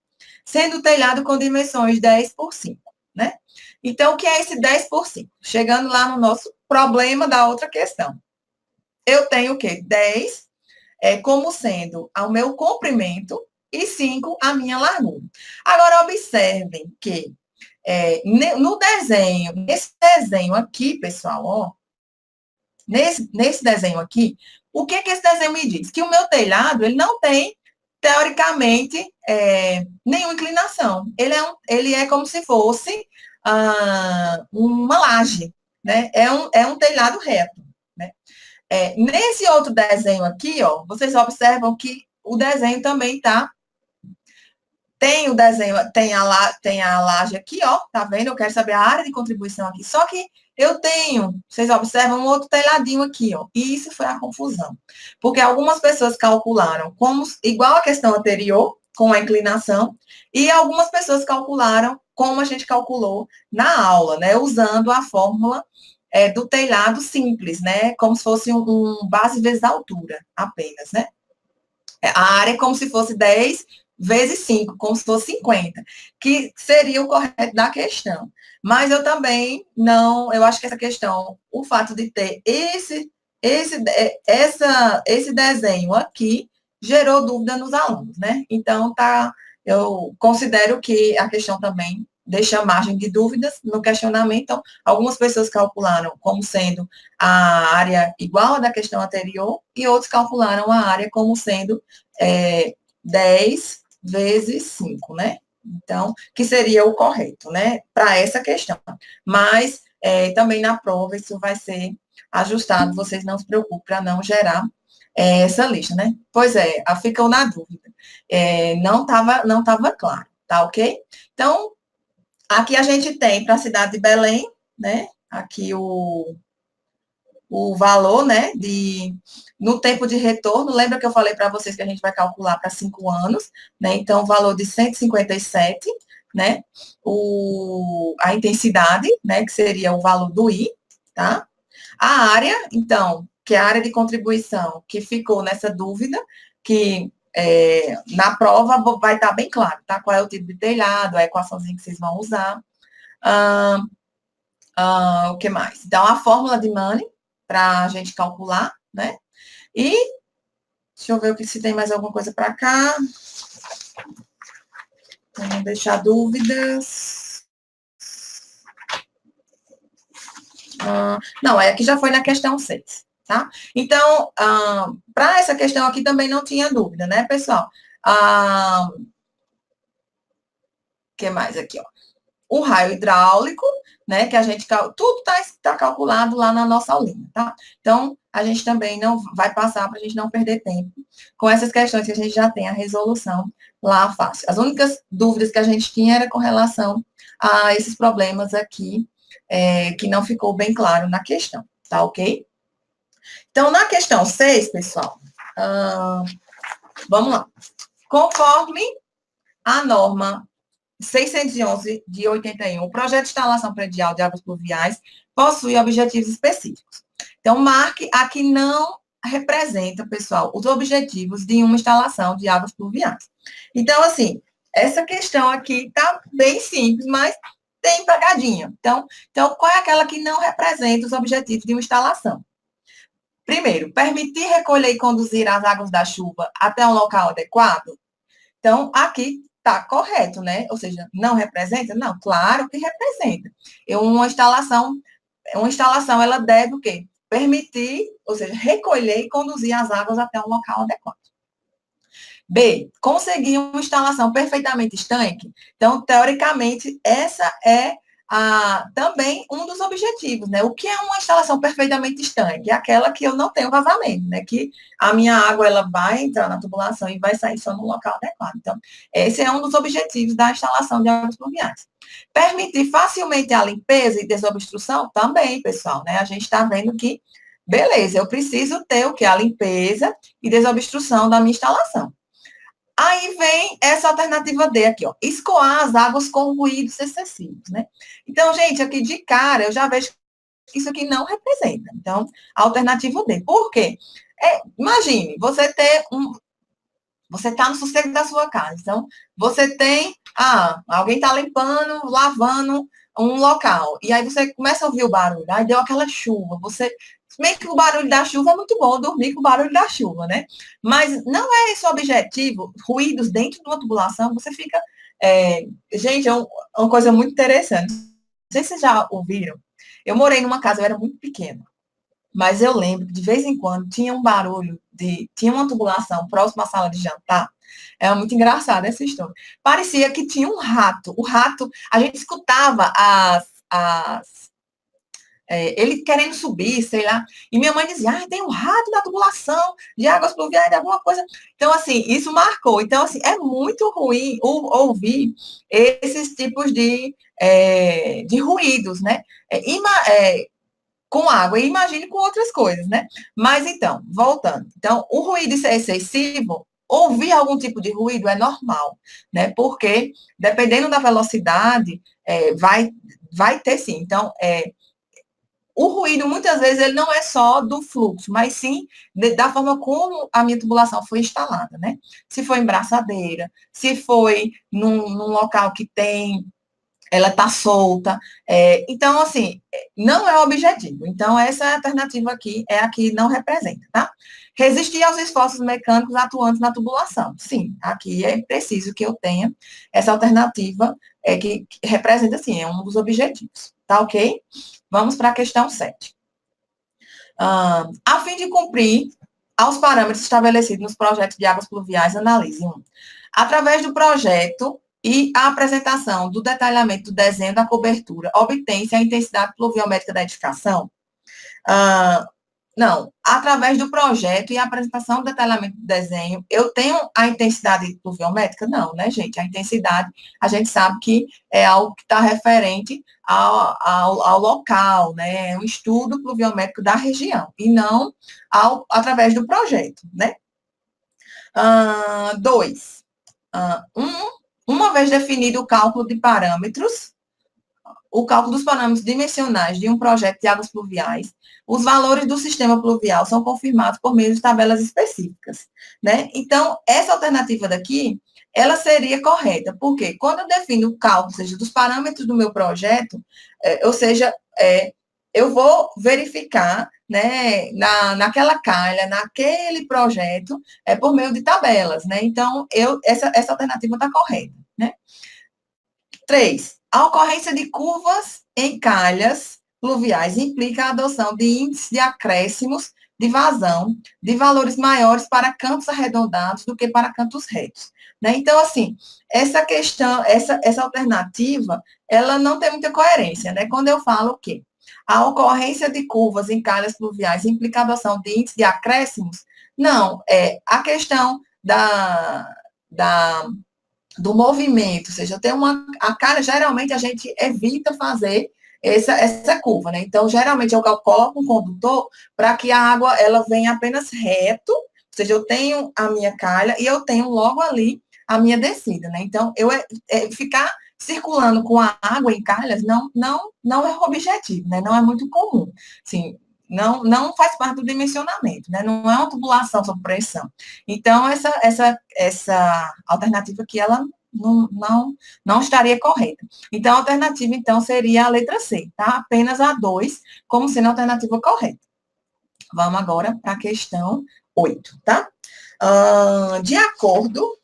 sendo o telhado com dimensões 10 por 5, né? Então, o que é esse 10 por 5? Chegando lá no nosso problema da outra questão. Eu tenho o quê? 10 como sendo o meu comprimento e 5 a minha largura. Agora, observem que no desenho, nesse desenho aqui, pessoal, ó, nesse desenho aqui, o que esse desenho me diz? Que o meu telhado, ele não tem, teoricamente, nenhuma inclinação. Ele é como se fosse uma laje, né? É um telhado reto, né? Nesse outro desenho aqui, ó, vocês observam que o desenho também tem o desenho, tem a laje aqui, ó, tá vendo? Eu quero saber a área de contribuição aqui. Só que eu tenho, vocês observam, um outro telhadinho aqui, ó. E isso foi a confusão. Porque algumas pessoas calcularam como igual a questão anterior, com a inclinação, e algumas pessoas calcularam como a gente calculou na aula, né? Usando a fórmula do telhado simples, né? Como se fosse um base vezes a altura, apenas, né? A área é como se fosse 10 vezes 5, como se fosse 50, que seria o correto da questão. Mas eu também não, eu acho que essa questão, o fato de ter esse desenho aqui, gerou dúvida nos alunos, né? Então, eu considero que a questão também deixa margem de dúvidas no questionamento. Então, algumas pessoas calcularam como sendo a área igual à da questão anterior e outros calcularam a área como sendo 10 vezes 5, né? Então, que seria o correto, né? Para essa questão. Mas, também na prova, isso vai ser ajustado, vocês não se preocupem para não gerar essa lista, né? Pois é, ficam na dúvida. Não tava claro, tá ok? Então, aqui a gente tem para a cidade de Belém, né? Aqui o valor, né, no tempo de retorno, lembra que eu falei para vocês que a gente vai calcular para 5 anos, né, então o valor de 157, né, a intensidade, né, que seria o valor do I, tá? A área, então, que é a área de contribuição, que ficou nessa dúvida, que na prova vai estar bem claro, tá? Qual é o tipo de telhado, a equaçãozinha que vocês vão usar. O que mais? Então, a fórmula de Money, para a gente calcular, né? E, deixa eu ver se tem mais alguma coisa para cá. Para não deixar dúvidas. Não, aqui já foi na questão 6, tá? Então, para essa questão aqui também não tinha dúvida, né, pessoal? O que mais aqui, ó? O raio hidráulico, né, que a gente, tudo tá calculado lá na nossa aulinha, tá? Então, a gente também não vai passar para a gente não perder tempo com essas questões que a gente já tem a resolução lá fácil. As únicas dúvidas que a gente tinha era com relação a esses problemas aqui, que não ficou bem claro na questão, tá ok? Então, na questão 6, pessoal, vamos lá. Conforme a norma 611 de 81, o projeto de instalação predial de águas pluviais possui objetivos específicos. Então, marque aqui não representa, pessoal, os objetivos de uma instalação de águas pluviais. Então, assim, essa questão aqui está bem simples, mas tem pegadinha. Então, qual é aquela que não representa os objetivos de uma instalação? Primeiro, permitir recolher e conduzir as águas da chuva até um local adequado. Então, aqui está correto, né? Ou seja, não representa? Não, claro que representa. Uma instalação, ela deve o quê? Permitir, ou seja, recolher e conduzir as águas até um local adequado. B, conseguir uma instalação perfeitamente estanque. Então, teoricamente, essa é também um dos objetivos, né? O que é uma instalação perfeitamente estanque? É aquela que eu não tenho vazamento, né? Que a minha água ela vai entrar na tubulação e vai sair só no local adequado. Então, esse é um dos objetivos da instalação de águas pluviais. Permitir facilmente a limpeza e desobstrução também, pessoal, né? A gente está vendo que, beleza, eu preciso ter o que? A limpeza e desobstrução da minha instalação. Aí vem essa alternativa D aqui, ó, escoar as águas com ruídos excessivos, né? Então, gente, aqui de cara, eu já vejo que isso aqui não representa. Então, a alternativa D. Por quê? Imagine, você está no sossego da sua casa. Então, você tem, alguém está limpando, lavando um local. E aí você começa a ouvir o barulho. Aí deu aquela chuva. Meio que o barulho da chuva é muito bom, dormir com o barulho da chuva, né? Mas não é esse o objetivo. Ruídos dentro de uma tubulação, você fica... gente, é uma coisa muito interessante. Não sei se vocês já ouviram. Eu morei numa casa, eu era muito pequena. Mas eu lembro que de vez em quando tinha um barulho, tinha uma tubulação próxima à sala de jantar. É muito engraçada essa história. Parecia que tinha um rato. O rato, a gente escutava ele querendo subir, sei lá. E minha mãe dizia, tem um rato na tubulação de águas pluviais, de alguma coisa. Então, assim, isso marcou. Então, assim, é muito ruim ouvir esses tipos de ruídos, né? Com água, e imagine com outras coisas, né? Mas então, voltando. Então, o ruído excessivo, ouvir algum tipo de ruído é normal, né? Porque, dependendo da velocidade, vai ter sim. Então, o ruído, muitas vezes, ele não é só do fluxo, mas sim da forma como a minha tubulação foi instalada, né? Se foi em braçadeira, se foi num local que ela está solta. Então, assim, não é o objetivo. Então, essa alternativa aqui é a que não representa, tá? Resistir aos esforços mecânicos atuantes na tubulação. Sim, aqui é preciso que eu tenha essa alternativa que representa, assim, é um dos objetivos, tá ok? Vamos para a questão 7. A fim de cumprir aos parâmetros estabelecidos nos projetos de águas pluviais, analise 1. Através do projeto e a apresentação do detalhamento do desenho da cobertura, obtém-se a intensidade pluviométrica da edificação? Não, através do projeto e a apresentação do detalhamento do desenho, eu tenho a intensidade pluviométrica? Não, né, gente? A intensidade, a gente sabe que é algo que está referente ao local, né? É um estudo pluviométrico da região, e não através do projeto, né? 2. Uma vez definido o cálculo de parâmetros, o cálculo dos parâmetros dimensionais de um projeto de águas pluviais, os valores do sistema pluvial são confirmados por meio de tabelas específicas, né? Então, essa alternativa daqui, ela seria correta, porque quando eu defino o cálculo, ou seja, dos parâmetros do meu projeto, ou seja, eu vou verificar, né, naquela calha, naquele projeto, por meio de tabelas, né? Então, essa alternativa está correta, né? 3. A ocorrência de curvas em calhas pluviais implica a adoção de índices de acréscimos de vazão de valores maiores para cantos arredondados do que para cantos retos, né? Então, assim, essa questão, essa alternativa, ela não tem muita coerência, né? Quando eu falo o quê? A ocorrência de curvas em calhas pluviais implica a adoção de índices de acréscimos? Não, a questão do movimento, ou seja, tem a calha, geralmente a gente evita fazer essa curva, né? Então, geralmente eu coloco um condutor para que a água ela venha apenas reto, ou seja, eu tenho a minha calha e eu tenho logo ali a minha descida, né? Então, ficar circulando com a água em calhas não é o objetivo, né? Não é muito comum, assim, não faz parte do dimensionamento, né? Não é uma tubulação sob pressão. Então, essa alternativa aqui, ela não estaria correta. Então, a alternativa, então, seria a letra C, tá? Apenas a 2, como sendo a alternativa correta. Vamos agora para a questão 8, tá? De acordo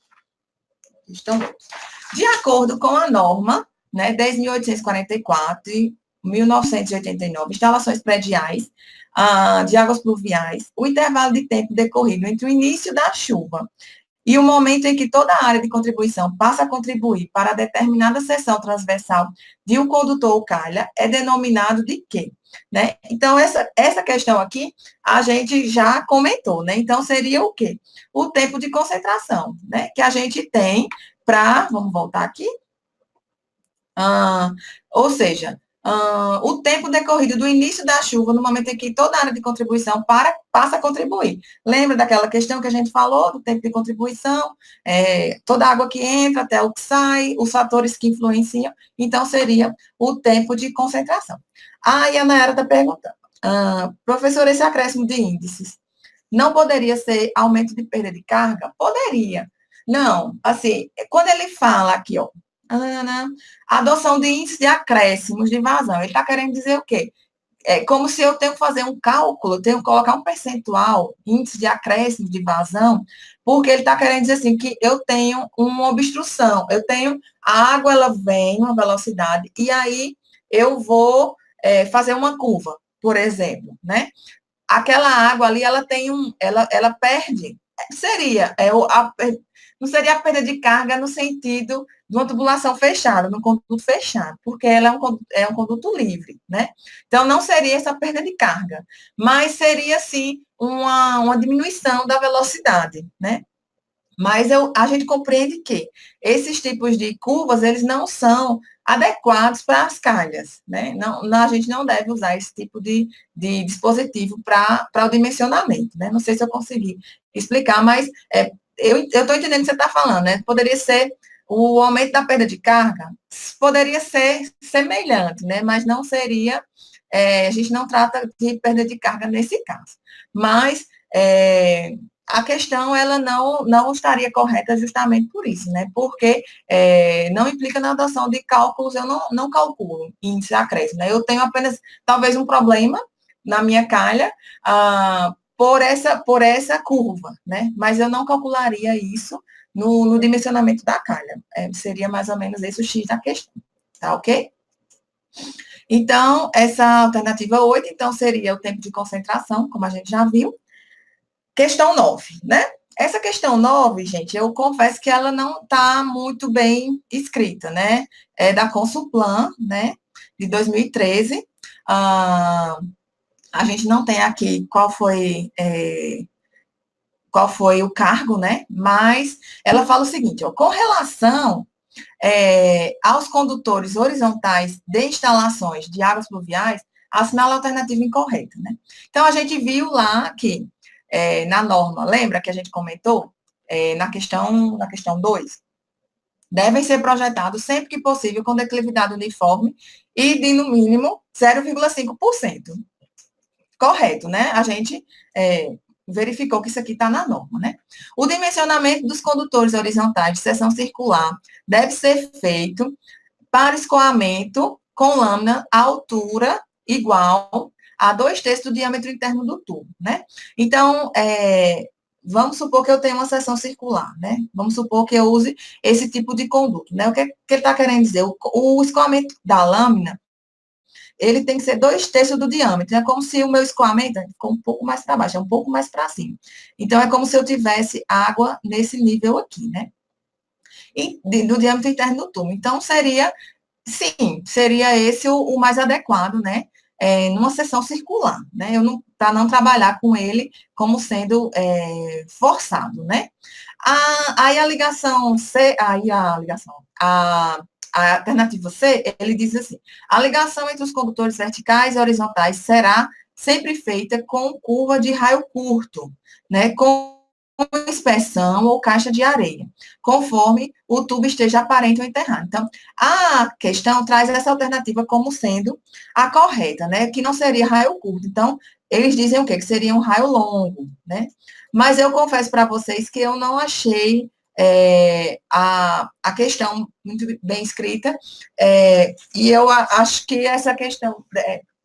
com a norma, né, 10.844 e 1989, instalações prediais de águas pluviais, o intervalo de tempo decorrido entre o início da chuva e o momento em que toda a área de contribuição passa a contribuir para determinada seção transversal de um condutor ou calha é denominado de quê? Né? Então, essa questão aqui, a gente já comentou, né? Então, seria o quê? O tempo de concentração, né? Que a gente tem para, vamos voltar aqui, ou seja, o tempo decorrido do início da chuva, no momento em que toda a área de contribuição passa a contribuir. Lembra daquela questão que a gente falou, do tempo de contribuição, toda a água que entra até o que sai, os fatores que influenciam, então seria o tempo de concentração. Aí a Nayara está perguntando, professor, esse acréscimo de índices não poderia ser aumento de perda de carga? Poderia. Não, assim, quando ele fala aqui, ó, adoção de índice de acréscimos de vazão, ele está querendo dizer o quê? É como se eu tenho que fazer um cálculo, eu tenho que colocar um percentual, índice de acréscimo de vazão, porque ele está querendo dizer assim, que eu tenho uma obstrução, eu tenho, a água, ela vem uma velocidade, e aí eu vou fazer uma curva, por exemplo, né? Aquela água ali, ela tem ela perde, não seria a perda de carga no sentido de uma tubulação fechada, num conduto fechado, porque ela é um conduto livre, né? Então, não seria essa perda de carga, mas seria, sim, uma diminuição da velocidade, né? Mas a gente compreende que esses tipos de curvas, eles não são adequados para as calhas, né? A gente não deve usar esse tipo de dispositivo para o dimensionamento, né? Não sei se eu consegui explicar, mas eu estou entendendo o que você está falando, né? Poderia ser o aumento da perda de carga, poderia ser semelhante, né? Mas não seria, a gente não trata de perda de carga nesse caso. Mas a questão, ela não estaria correta justamente por isso, né? Porque não implica na adoção de cálculos, eu não calculo índice de acréscimo, né? Eu tenho apenas, talvez, um problema na minha calha por essa curva, né? Mas eu não calcularia isso no dimensionamento da calha. Seria mais ou menos esse o X da questão, tá ok? Então, essa alternativa 8, então, seria o tempo de concentração, como a gente já viu. Questão 9, né? Essa questão 9, gente, eu confesso que ela não está muito bem escrita, né? É da Consulplan, né? De 2013. A gente não tem aqui qual foi o cargo, né? Mas ela fala o seguinte, ó, com relação aos condutores horizontais de instalações de águas pluviais, assinala a alternativa incorreta, né? Então, a gente viu lá que na norma, lembra que a gente comentou? Na questão 2, devem ser projetados sempre que possível com declividade uniforme e de, no mínimo, 0,5%. Correto, né? A gente verificou que isso aqui está na norma, né? O dimensionamento dos condutores horizontais de seção circular deve ser feito para escoamento com lâmina à altura igual a 2/3 do diâmetro interno do tubo, né? Então, vamos supor que eu tenho uma seção circular, né? Vamos supor que eu use esse tipo de conduto, né? O que ele está querendo dizer? O escoamento da lâmina, ele tem que ser 2/3 do diâmetro. É como se o meu escoamento ficou um pouco mais para baixo, é um pouco mais para cima. Então, é como se eu tivesse água nesse nível aqui, né? Do diâmetro interno do tubo. Então, seria esse o mais adequado, né? Numa seção circular, né? Para não trabalhar com ele como sendo forçado, né? Aí a ligação C, a alternativa C, ele diz assim, a ligação entre os condutores verticais e horizontais será sempre feita com curva de raio curto, né? Com inspeção ou caixa de areia, conforme o tubo esteja aparente ou enterrado. Então, a questão traz essa alternativa como sendo a correta, né? Que não seria raio curto. Então, eles dizem o quê? Que seria um raio longo, né? Mas eu confesso para vocês que eu não achei a questão muito bem escrita, e eu acho que essa questão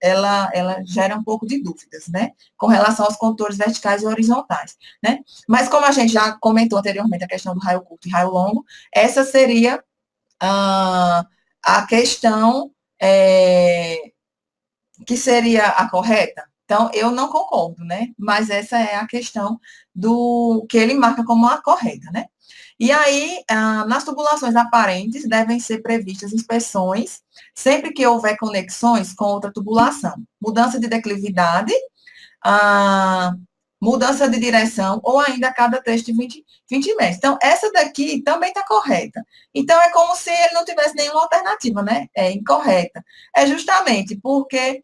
ela gera um pouco de dúvidas, né, com relação aos condutores verticais e horizontais, né, mas como a gente já comentou anteriormente a questão do raio curto e raio longo, essa seria a questão que seria a correta. Então, eu não concordo, né? Mas essa é a questão do que ele marca como a correta, né? E aí, nas tubulações aparentes, devem ser previstas inspeções sempre que houver conexões com outra tubulação. Mudança de declividade, a mudança de direção, ou ainda a cada trecho de 20 metros. Então, essa daqui também está correta. Então, é como se ele não tivesse nenhuma alternativa, né? É incorreta. É justamente porque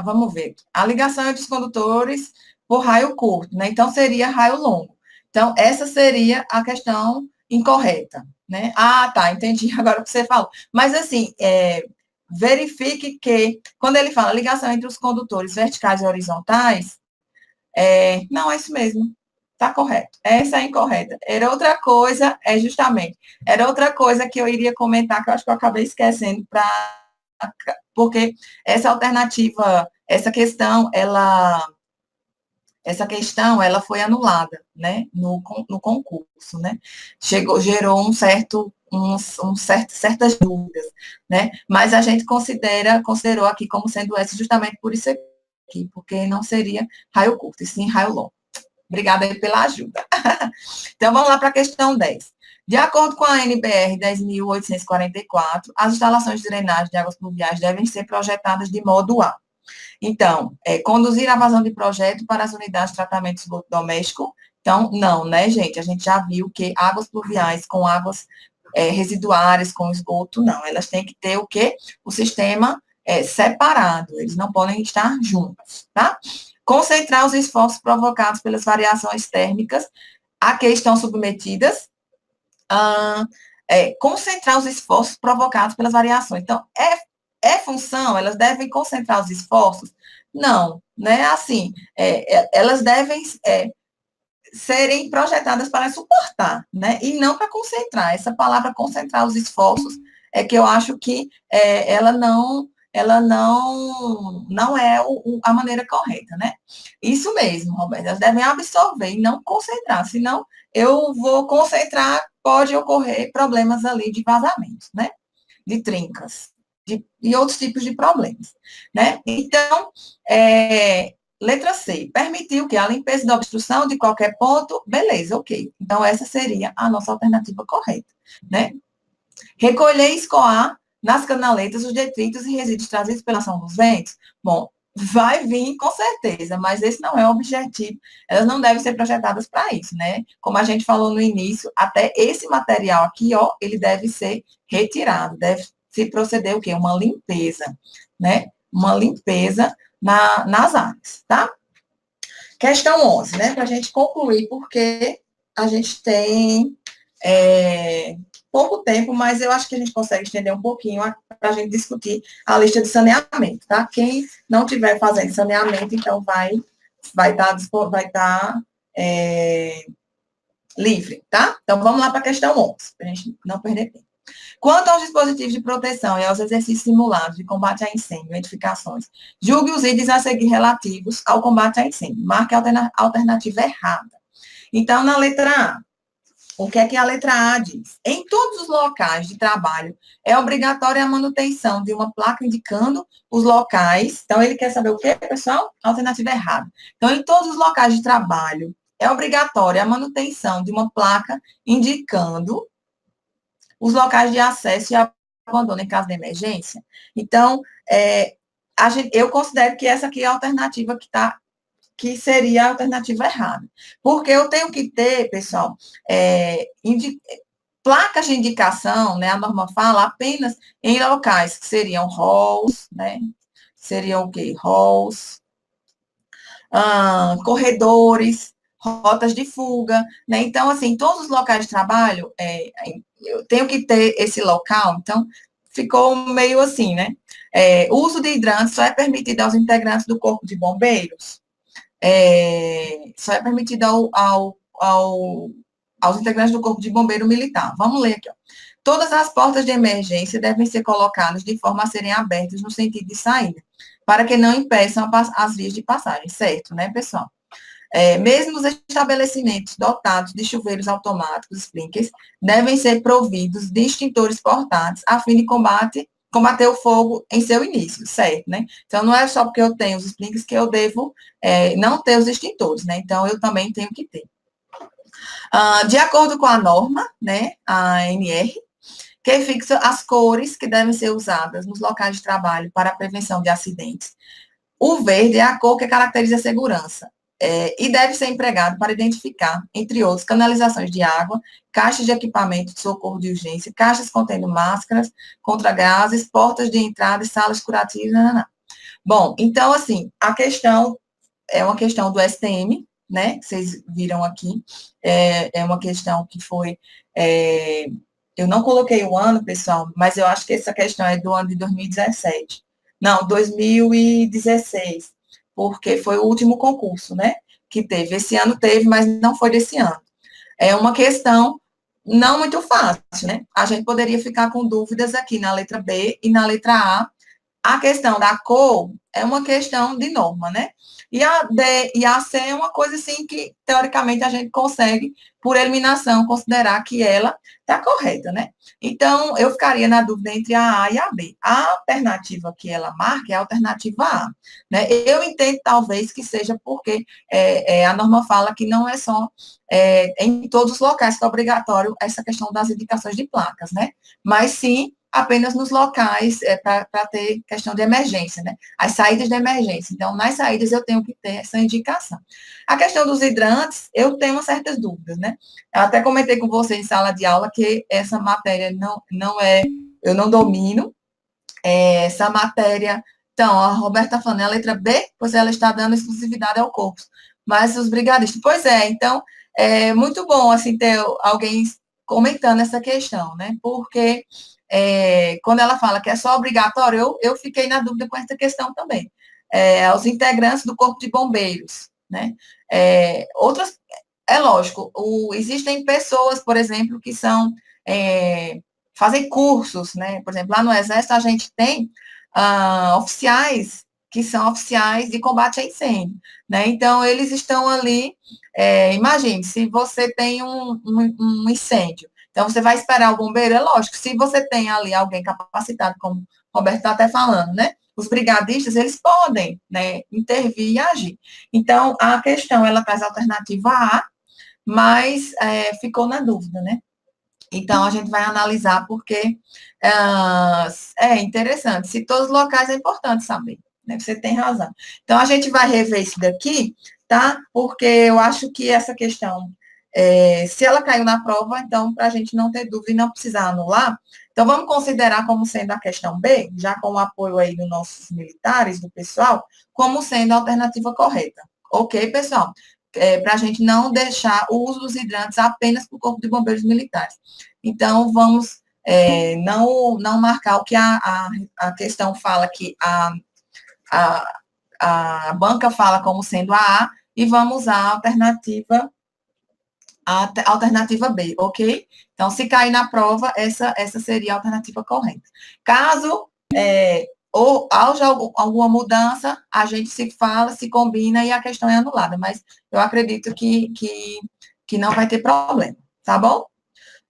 vamos ver, a ligação entre os condutores por raio curto, né? Então, seria raio longo. Então, essa seria a questão incorreta, né? Ah, tá, entendi agora o que você falou. Mas, assim, verifique que, quando ele fala ligação entre os condutores verticais e horizontais, não é isso mesmo. Está correto. Essa é incorreta. Era outra coisa, era outra coisa que eu iria comentar, que eu acho que eu acabei esquecendo, porque essa alternativa, essa questão, ela foi anulada, né, no concurso, né, gerou certas dúvidas, né, mas a gente considerou aqui como sendo essa justamente por isso aqui, porque não seria raio curto, e sim raio longo. Obrigada aí pela ajuda. Então, vamos lá para a questão 10. De acordo com a NBR 10.844, as instalações de drenagem de águas pluviais devem ser projetadas de modo a então, conduzir a vazão de projeto para as unidades de tratamento de esgoto doméstico. Então, não, né, gente? A gente já viu que águas pluviais com águas residuárias, com esgoto, não. Elas têm que ter o quê? O sistema separado, eles não podem estar juntos, tá? Concentrar os esforços provocados pelas variações térmicas a que estão submetidas. Concentrar os esforços provocados pelas variações. Então, função, elas devem concentrar os esforços? Não, né? Assim, elas devem serem projetadas para suportar, né? E não para concentrar. Essa palavra concentrar os esforços é que eu acho que ela não é a maneira correta, né? Isso mesmo, Roberto, elas devem absorver e não concentrar, senão eu vou concentrar, pode ocorrer problemas ali de vazamentos, né? De trincas e outros tipos de problemas, né? Então, letra C, permitiu que a limpeza da obstrução de qualquer ponto, beleza, ok. Então, essa seria a nossa alternativa correta, né? Recolher e escoar nas canaletas os detritos e resíduos trazidos pela ação dos ventos. Bom, vai vir com certeza, mas esse não é o objetivo. Elas não devem ser projetadas para isso, né? Como a gente falou no início, até esse material aqui, ó, ele deve ser retirado, deve se proceder o quê? Uma limpeza, né? Uma limpeza nas áreas, tá? Questão 11, né? Para a gente concluir, porque a gente tem pouco tempo, mas eu acho que a gente consegue estender um pouquinho para a gente discutir a lista de saneamento, tá? Quem não estiver fazendo saneamento, então vai estar livre, tá? Então, vamos lá para a questão 11, para a gente não perder tempo. Quanto aos dispositivos de proteção e aos exercícios simulados de combate a incêndio, edificações, julgue os itens a seguir relativos ao combate a incêndio. Marque a alternativa errada. Então, na letra A, o que é que a letra A diz? Em todos os locais de trabalho, é obrigatória a manutenção de uma placa indicando os locais. Então, ele quer saber o quê, pessoal? Alternativa errada. Então, em todos os locais de trabalho, é obrigatória a manutenção de uma placa indicando os locais de acesso e abandono em caso de emergência. Então, eu considero que essa aqui é a alternativa que seria a alternativa errada. Porque eu tenho que ter, pessoal, placas de indicação, né, a norma fala apenas em locais que seriam halls, né, seriam o quê? Halls, corredores, rotas de fuga, né, então, assim, todos os locais de trabalho, eu tenho que ter esse local, então, ficou meio assim, né, o uso de hidrantes só é permitido aos integrantes do Corpo de Bombeiros, só é permitido aos integrantes do Corpo de Bombeiro Militar. Vamos ler aqui, ó. Todas as portas de emergência devem ser colocadas de forma a serem abertas no sentido de saída, para que não impeçam as vias de passagem, certo, né, pessoal? Mesmo os estabelecimentos dotados de chuveiros automáticos, sprinklers, devem ser providos de extintores portáteis a fim de combate combater o fogo em seu início, certo, né? Então, não é só porque eu tenho os sprinklers que eu devo não ter os extintores, né? Então, eu também tenho que ter. De acordo com a norma, né, a ANR, que fixa as cores que devem ser usadas nos locais de trabalho para a prevenção de acidentes. O verde é a cor que caracteriza a segurança e deve ser empregado para identificar, entre outros, canalizações de água, caixas de equipamento de socorro de urgência, caixas contendo máscaras contra gases, portas de entrada e salas curativas. Bom, então, assim, a questão é uma questão do STM, né, que vocês viram aqui, é uma questão que foi, eu não coloquei o ano, pessoal, mas eu acho que essa questão é do ano de 2017, não, 2016, porque foi o último concurso, né, que teve, esse ano teve, mas não foi desse ano. É uma questão não muito fácil, né, a gente poderia ficar com dúvidas aqui na letra B e na letra A questão da cor é uma questão de norma, né? E a D e a C é uma coisa assim que, teoricamente, a gente consegue, por eliminação, considerar que ela está correta, né? Então, eu ficaria na dúvida entre a A e a B. A alternativa que ela marca é a alternativa A, né? Eu entendo, talvez, que seja porque a norma fala que não é só em todos os locais que é obrigatório essa questão das indicações de placas, né? Mas sim apenas nos locais para ter questão de emergência, né? As saídas de emergência. Então, nas saídas eu tenho que ter essa indicação. A questão dos hidrantes, eu tenho certas dúvidas, né? Eu até comentei com você em sala de aula que essa matéria eu não domino. Essa matéria, então, a Roberta está falando, é a letra B, pois ela está dando exclusividade ao corpo. Mas os brigadistas, pois é, então, é muito bom, assim, ter alguém comentando essa questão, né? Porque quando ela fala que é só obrigatório, eu fiquei na dúvida com essa questão também. Os integrantes do Corpo de Bombeiros, né? Outras, é lógico, existem pessoas, por exemplo, que são, fazem cursos, né? Por exemplo, lá no Exército a gente tem oficiais que são oficiais de combate a incêndio, né? Então, eles estão ali, imagine, se você tem um incêndio, então, você vai esperar o bombeiro, é lógico, se você tem ali alguém capacitado, como o Roberto está até falando, né? Os brigadistas, eles podem, né, intervir e agir. Então, a questão, ela traz a alternativa A, mas ficou na dúvida, né? Então, a gente vai analisar porque é interessante. Se todos os locais é importante saber, né? Você tem razão. Então, a gente vai rever isso daqui, tá? Porque eu acho que essa questão se ela caiu na prova, então, para a gente não ter dúvida e não precisar anular, então vamos considerar como sendo a questão B, já com o apoio aí dos nossos militares, do pessoal, como sendo a alternativa correta. Ok, pessoal? Para a gente não deixar o uso dos hidrantes apenas para o Corpo de Bombeiros Militares. Então, vamos não marcar o que a questão fala que a banca fala como sendo a A, e vamos usar a alternativa B, ok? Então, se cair na prova, essa seria a alternativa correta. Caso ou haja alguma mudança, a gente se fala, se combina e a questão é anulada, mas eu acredito que não vai ter problema, tá bom?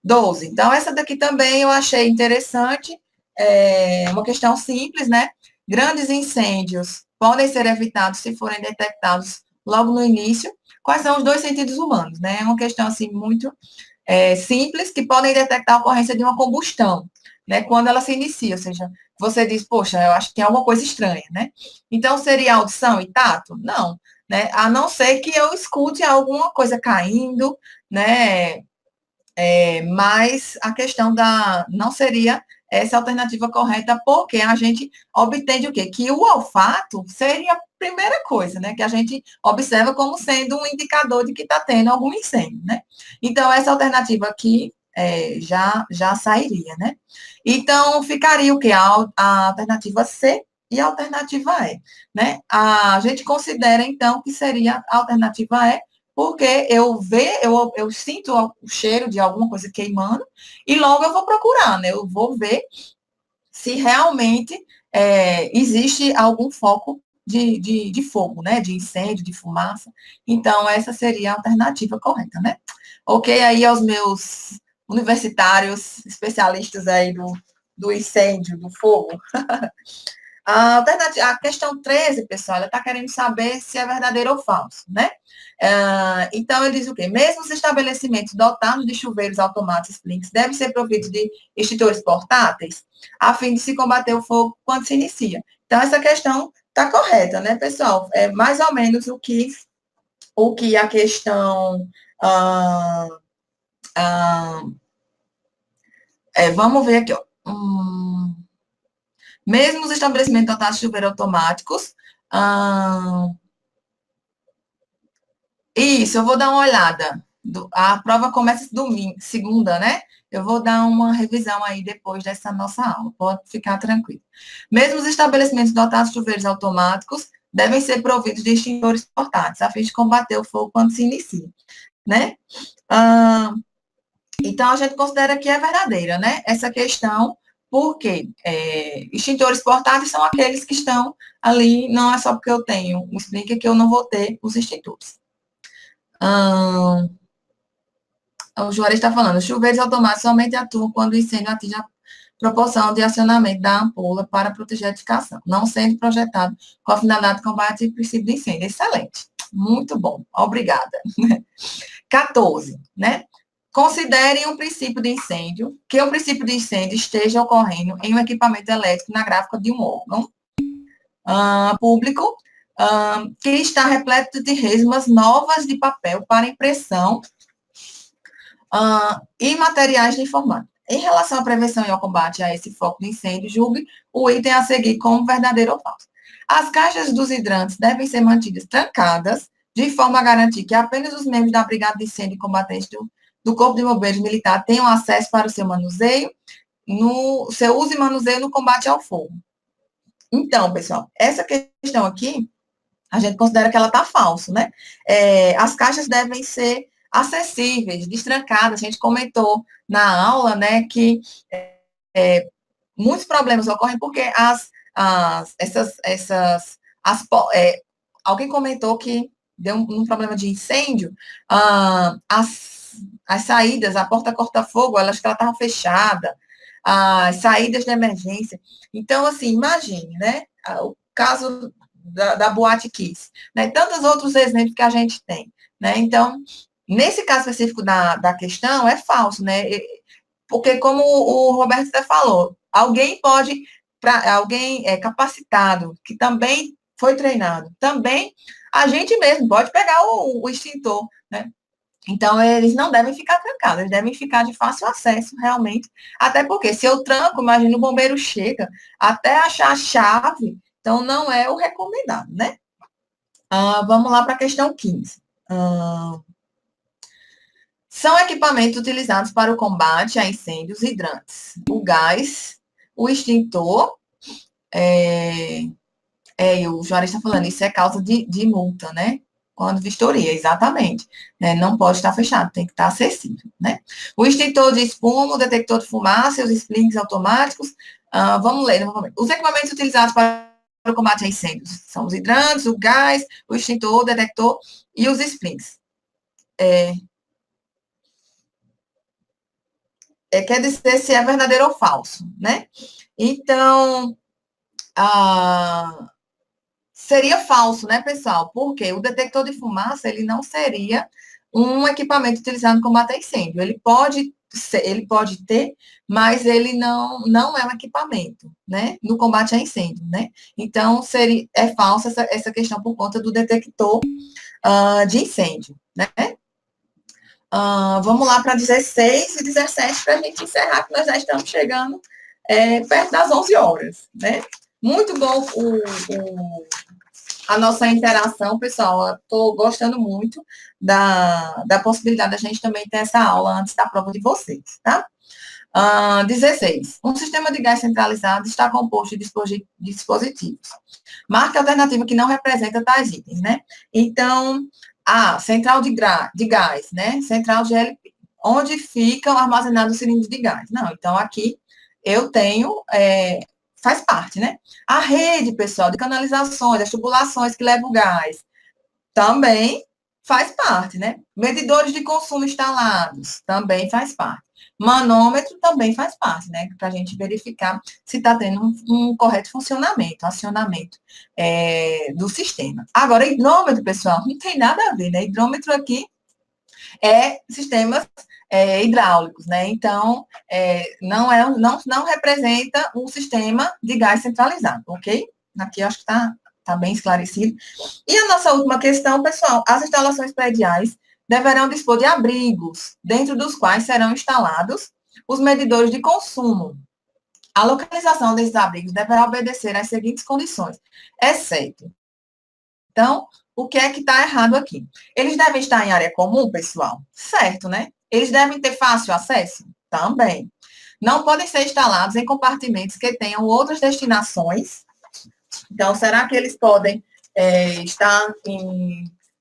12. Então, essa daqui também eu achei interessante, uma questão simples, né? Grandes incêndios podem ser evitados se forem detectados logo no início. Quais são os dois sentidos humanos, né? É uma questão, assim, muito simples, que podem detectar a ocorrência de uma combustão, né? Quando ela se inicia, ou seja, você diz, poxa, eu acho que tem alguma coisa estranha, né? Então, seria audição e tato? Não, né? A não ser que eu escute alguma coisa caindo, né? Mas a questão não seria essa alternativa correta, porque a gente obtém o quê? Que o olfato seria a primeira coisa, né? Que a gente observa como sendo um indicador de que está tendo algum incêndio, né? Então, essa alternativa aqui já sairia, né? Então, ficaria o quê? A alternativa C e a alternativa E, né? A gente considera, então, que seria a alternativa E, porque eu sinto o cheiro de alguma coisa queimando e logo eu vou procurar, né? Eu vou ver se realmente existe algum foco de fogo, né? De incêndio, de fumaça. Então, essa seria a alternativa correta, né? Ok, aí aos meus universitários, especialistas aí do incêndio, do fogo. A questão 13, pessoal, ela está querendo saber se é verdadeiro ou falso, né? Então, ele diz o quê? Mesmo os estabelecimentos dotados de chuveiros automáticos Splinks devem ser providos de extintores portáteis, a fim de se combater o fogo quando se inicia. Então, essa questão está correta, né, pessoal? É mais ou menos o que a questão... vamos ver aqui, ó. Mesmo os estabelecimentos dotados de chuveiros automáticos... Isso, eu vou dar uma olhada. A prova começa domingo, segunda, né? Eu vou dar uma revisão aí depois dessa nossa aula, pode ficar tranquilo. Mesmo os estabelecimentos dotados de chuveiros automáticos devem ser providos de extintores portáteis, a fim de combater o fogo quando se inicia, né? Então, a gente considera que é verdadeira, né? Essa questão, porque extintores portáteis são aqueles que estão ali, não é só porque eu tenho um Splink que eu não vou ter os extintores. O Juarez está falando, chuveiros automáticos somente atuam quando o incêndio atinge a proporção de acionamento da ampola para proteger a edificação, não sendo projetado com a finalidade de combate e princípio de incêndio. Excelente, muito bom, obrigada. 14, né? Considere um princípio de incêndio, que o princípio de incêndio esteja ocorrendo em um equipamento elétrico na gráfica de um órgão público, que está repleto de resmas novas de papel para impressão e materiais de informática. Em relação à prevenção e ao combate a esse foco de incêndio, julgue o item a seguir como verdadeiro ou falso. As caixas dos hidrantes devem ser mantidas trancadas, de forma a garantir que apenas os membros da Brigada de Incêndio e Combatentes do Corpo de Bombeiros Militar tenham acesso para o seu manuseio, no seu uso e manuseio no combate ao fogo. Então, pessoal, essa questão aqui, a gente considera que ela está falso, né? As caixas devem ser acessíveis, destrancadas. A gente comentou na aula, né, que muitos problemas ocorrem porque alguém comentou que deu um problema de incêndio, as saídas, a porta corta-fogo, ela estava fechada, as saídas de emergência. Então, assim, imagine, né, o caso da Boate Kiss, né, tantos outros exemplos que a gente tem, né, então, nesse caso específico da questão, é falso, né, porque como o Roberto até falou, alguém capacitado, que também foi treinado, também a gente mesmo pode pegar o extintor, né, então, eles não devem ficar trancados, eles devem ficar de fácil acesso, realmente. Até porque, se eu tranco, imagina o bombeiro chega, até achar a chave, então não é o recomendado, né? Vamos lá para a questão 15. São equipamentos utilizados para o combate a incêndios hidrantes. O gás, o extintor, o Juarez está falando, isso é causa de multa, né? Quando vistoria, exatamente. Né? Não pode estar fechado, tem que estar acessível, né? O extintor de espuma, o detector de fumaça, os splints automáticos. Vamos ler novamente. Os equipamentos utilizados para o combate a incêndios são os hidrantes, o gás, o extintor, o detector e os splints. Quer dizer se é verdadeiro ou falso, né? Então, seria falso, né, pessoal? Porque o detector de fumaça, ele não seria um equipamento utilizado no combate a incêndio. Ele pode ter, mas ele não é um equipamento, né, no combate a incêndio, né? Então, é falsa essa questão por conta do detector de incêndio, né? Vamos lá para 16 e 17 para a gente encerrar, que nós já estamos chegando perto das 11 horas, né? Muito bom a nossa interação, pessoal. Estou gostando muito da possibilidade da gente também ter essa aula antes da prova de vocês, tá? 16. Um sistema de gás centralizado está composto de dispositivos. Marque a alternativa que não representa tais itens, né? Então, central de gás, né? Central de GLP. Onde ficam armazenados os cilindros de gás? Não, então aqui eu tenho... faz parte, né? A rede, pessoal, de canalizações, as tubulações que levam o gás, também faz parte, né? Medidores de consumo instalados, também faz parte. Manômetro também faz parte, né? Para a gente verificar se está tendo um correto funcionamento, acionamento do sistema. Agora, hidrômetro, pessoal, não tem nada a ver, né? Hidrômetro aqui é sistemas hidráulicos, né? Então, não representa um sistema de gás centralizado, ok? Aqui eu acho que está bem esclarecido. E a nossa última questão, pessoal, as instalações prediais deverão dispor de abrigos, dentro dos quais serão instalados os medidores de consumo. A localização desses abrigos deverá obedecer às seguintes condições, exceto. Então, o que é que está errado aqui? Eles devem estar em área comum, pessoal? Certo, né? Eles devem ter fácil acesso? Também. Não podem ser instalados em compartimentos que tenham outras destinações. Então, será que eles podem estar,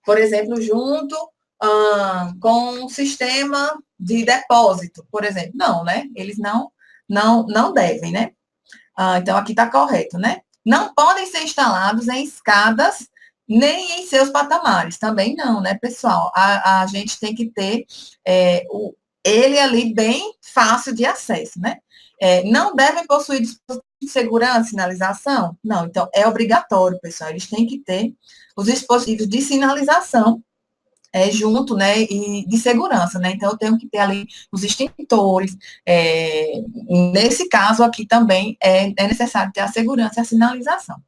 por exemplo, junto com um sistema de depósito, por exemplo? Não, né? Eles não devem, né? Então, aqui está correto, né? Não podem ser instalados em escadas nem em seus patamares. Também não, né, pessoal? A gente tem que ter ele ali bem fácil de acesso, né? Não devem possuir dispositivos de segurança, sinalização? Não, então é obrigatório, pessoal. Eles têm que ter os dispositivos de sinalização junto, né, e de segurança, né, então eu tenho que ter ali os extintores, nesse caso aqui também é necessário ter a segurança e a sinalização.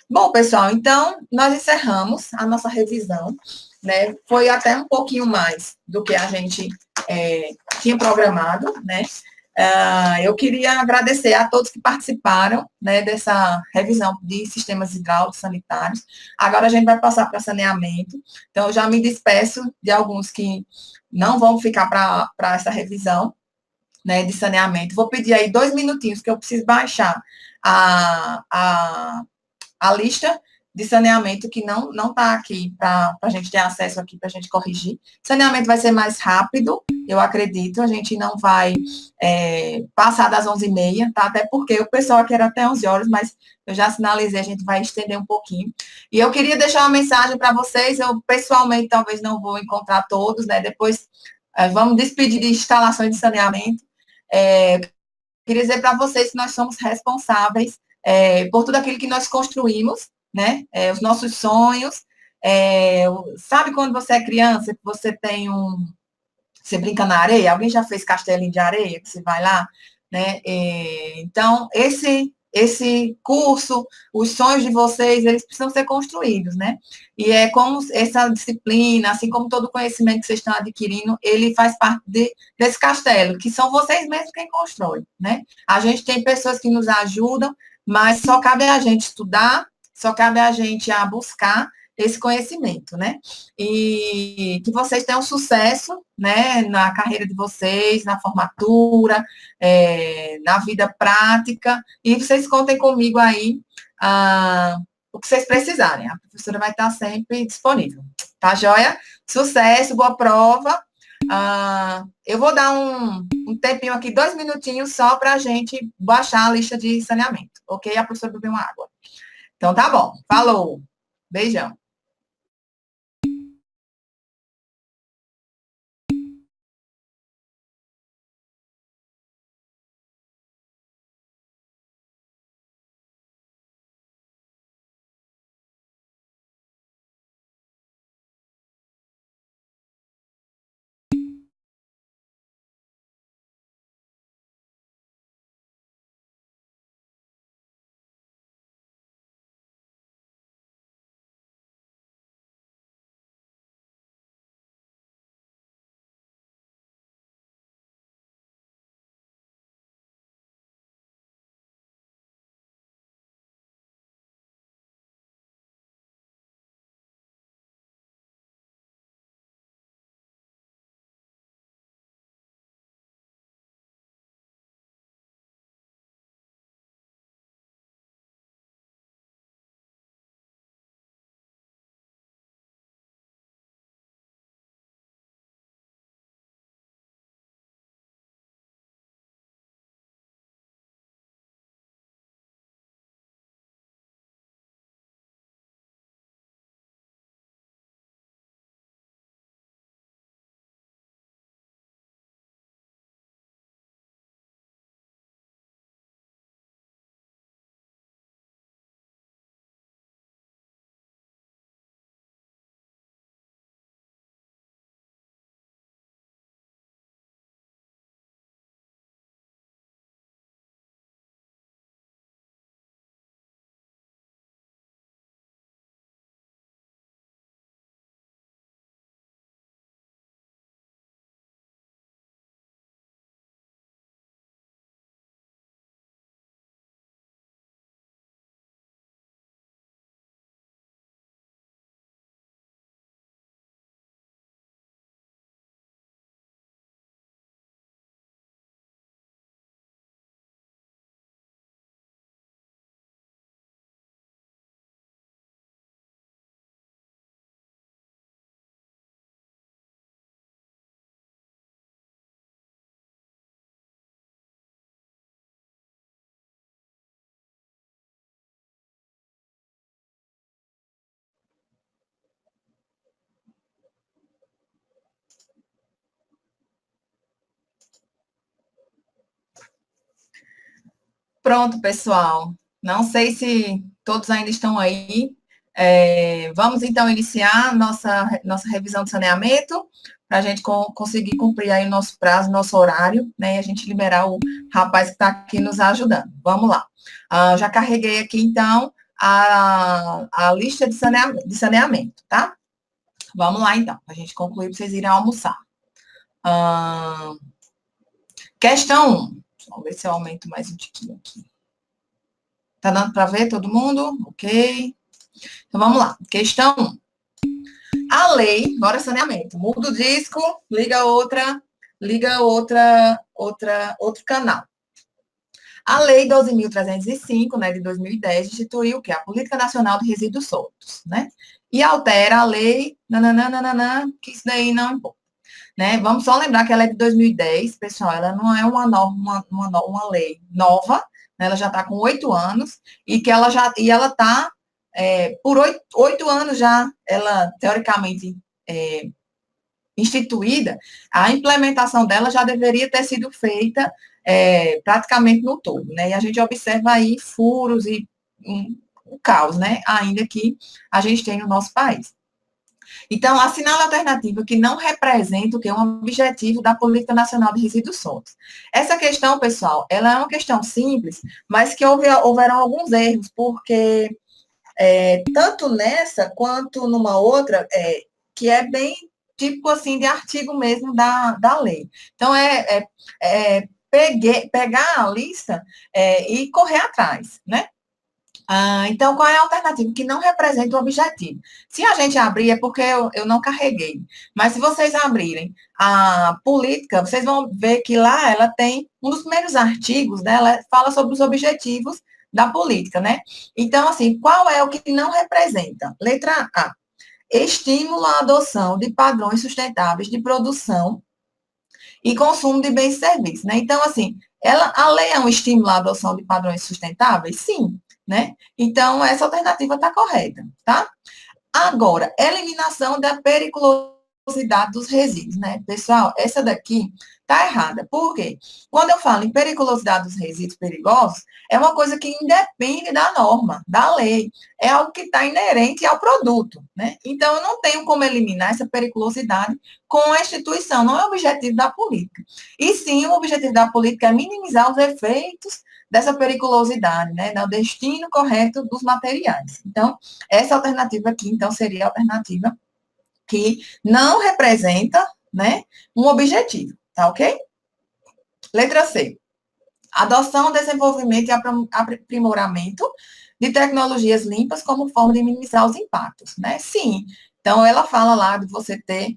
Bom, pessoal, então nós encerramos a nossa revisão, né, foi até um pouquinho mais do que a gente tinha programado, né, eu queria agradecer a todos que participaram, né, dessa revisão de sistemas hidráulicos sanitários. Agora a gente vai passar para saneamento. Então, eu já me despeço de alguns que não vão ficar para essa revisão, né, de saneamento. Vou pedir aí 2 minutinhos, que eu preciso baixar a, a, a lista de saneamento que não está aqui para a gente ter acesso aqui, para a gente corrigir. Saneamento vai ser mais rápido, eu acredito, a gente não vai passar das 11h30, tá? Até porque o pessoal aqui era até 11 horas, mas eu já sinalizei, a gente vai estender um pouquinho. E eu queria deixar uma mensagem para vocês, eu pessoalmente talvez não vou encontrar todos, né? Depois vamos despedir de instalações de saneamento. Queria dizer para vocês que nós somos responsáveis por tudo aquilo que nós construímos, né? Os nossos sonhos. Sabe quando você é criança, que você tem você brinca na areia? Alguém já fez castelinho de areia, que você vai lá, né? Então, esse curso, os sonhos de vocês, eles precisam ser construídos, né? E é como essa disciplina, assim como todo o conhecimento que vocês estão adquirindo, ele faz parte desse castelo, que são vocês mesmos quem constrói, né? A gente tem pessoas que nos ajudam, mas só cabe a gente estudar, só cabe a gente a buscar esse conhecimento, né? E que vocês tenham sucesso, né, na carreira de vocês, na formatura, na vida prática, e vocês contem comigo aí o que vocês precisarem. A professora vai estar sempre disponível. Tá, joia? Sucesso, boa prova. Eu vou dar um tempinho aqui, 2 minutinhos, só para a gente baixar a lista de saneamento, ok? A professora bebeu uma água. Então, tá bom. Falou. Beijão. Pronto, pessoal. Não sei se todos ainda estão aí. Vamos, então, iniciar nossa revisão de saneamento, para a gente conseguir cumprir aí o nosso prazo, nosso horário, né? E a gente liberar o rapaz que está aqui nos ajudando. Vamos lá. Já carreguei aqui, então, a lista de saneamento, tá? Vamos lá, então, para a gente concluir, para vocês irem almoçar. Questão 1. Vamos ver se eu aumento mais um tiquinho aqui. Tá dando para ver todo mundo? Ok. Então, vamos lá. Questão 1. A lei, agora saneamento. Muda o disco, liga outro canal. A Lei 12.305, né, de 2010, instituiu o quê? A Política Nacional de Resíduos Sólidos, né? E altera a lei, que isso daí não importa. Né? Vamos só lembrar que ela é de 2010, pessoal, ela não é uma lei nova, né? Ela já está com 8 anos, e que ela está, por 8 anos já, ela, teoricamente, instituída, a implementação dela já deveria ter sido feita praticamente no todo, né? E a gente observa aí furos e o caos, né? Ainda que a gente tem no nosso país. Então, assinale a alternativa que não representa o que é um objetivo da Política Nacional de Resíduos Sólidos. Essa questão, pessoal, ela é uma questão simples, mas que houveram alguns erros, porque tanto nessa quanto numa outra, que é bem típico, assim, de artigo mesmo da lei. Então, pegar a lista e correr atrás, né? Então, qual é a alternativa? Que não representa o objetivo. Se a gente abrir, é porque eu não carreguei. Mas se vocês abrirem a política, vocês vão ver que lá ela tem, um dos primeiros artigos dela fala sobre os objetivos da política, né? Então, assim, qual é o que não representa? Letra A. Estímulo à adoção de padrões sustentáveis de produção e consumo de bens e serviços, né? Então, assim, a lei é um estímulo à adoção de padrões sustentáveis? Sim, né? Então, essa alternativa está correta, tá? Agora, eliminação da periculosidade dos resíduos, né? Pessoal, essa daqui está errada. Por quê? Quando eu falo em periculosidade dos resíduos perigosos, é uma coisa que independe da norma, da lei. É algo que está inerente ao produto, né? Então, eu não tenho como eliminar essa periculosidade com a instituição, não é o objetivo da política. E sim, o objetivo da política é minimizar os efeitos dessa periculosidade, né? O destino correto dos materiais. Então, essa alternativa aqui, então, seria a alternativa que não representa, né, um objetivo, tá ok? Letra C. Adoção, desenvolvimento e aprimoramento de tecnologias limpas como forma de minimizar os impactos, né? Sim. Então, ela fala lá de você ter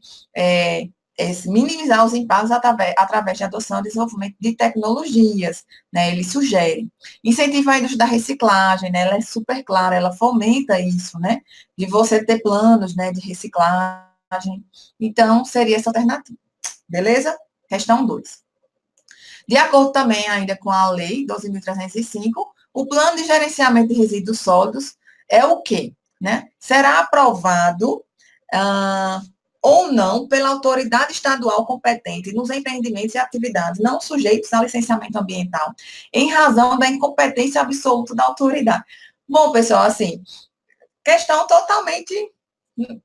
minimizar os impactos através de adoção e desenvolvimento de tecnologias, né? Ele sugere. Incentiva a indústria da reciclagem, né? Ela é super clara, ela fomenta isso, né? De você ter planos, né, de reciclagem. Então, seria essa alternativa. Beleza? Questão 2. De acordo também ainda com a Lei 12.305, o Plano de Gerenciamento de Resíduos Sólidos é o quê? Né? Será aprovado ou não pela autoridade estadual competente nos empreendimentos e atividades não sujeitos a licenciamento ambiental, em razão da incompetência absoluta da autoridade. Bom, pessoal, assim, questão totalmente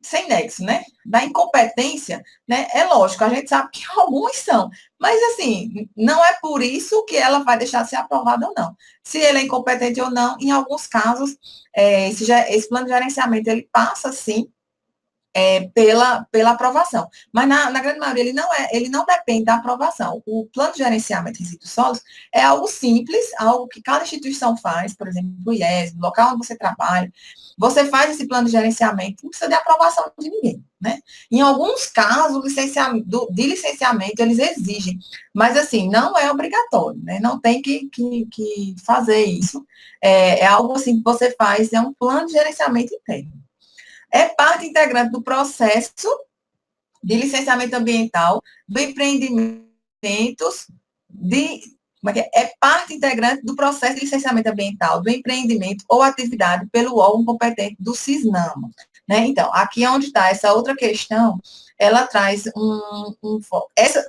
sem nexo, né? Da incompetência, né? É lógico, a gente sabe que alguns são, mas assim, não é por isso que ela vai deixar de ser aprovada ou não. Se ele é incompetente ou não, em alguns casos, esse plano de gerenciamento, ele passa, sim, pela aprovação. Mas, na grande maioria, ele não depende da aprovação. O plano de gerenciamento de resíduos sólidos é algo simples, algo que cada instituição faz, por exemplo, o IES, no local onde você trabalha, você faz esse plano de gerenciamento, não precisa de aprovação de ninguém, né? Em alguns casos, de licenciamento, eles exigem, mas, assim, não é obrigatório, né? Não tem que fazer isso. É algo, assim, que você faz, é um plano de gerenciamento interno. É parte integrante do processo de licenciamento ambiental, do empreendimentos, é parte integrante do processo de licenciamento ambiental, do empreendimento ou atividade pelo órgão competente do CISNAMA. né? Então, aqui é onde está essa outra questão, ela traz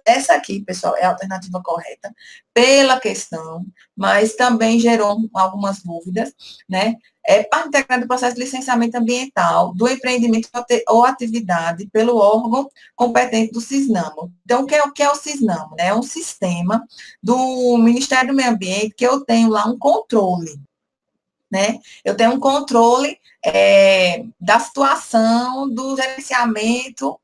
essa aqui, pessoal, é a alternativa correta, pela questão, mas também gerou algumas dúvidas, né? É parte integrante do processo de licenciamento ambiental, do empreendimento ou atividade pelo órgão competente do CISNAMO. Então, o que é o CISNAMO? Né? É um sistema do Ministério do Meio Ambiente que eu tenho lá um controle, né? Eu tenho um controle da situação, do gerenciamento,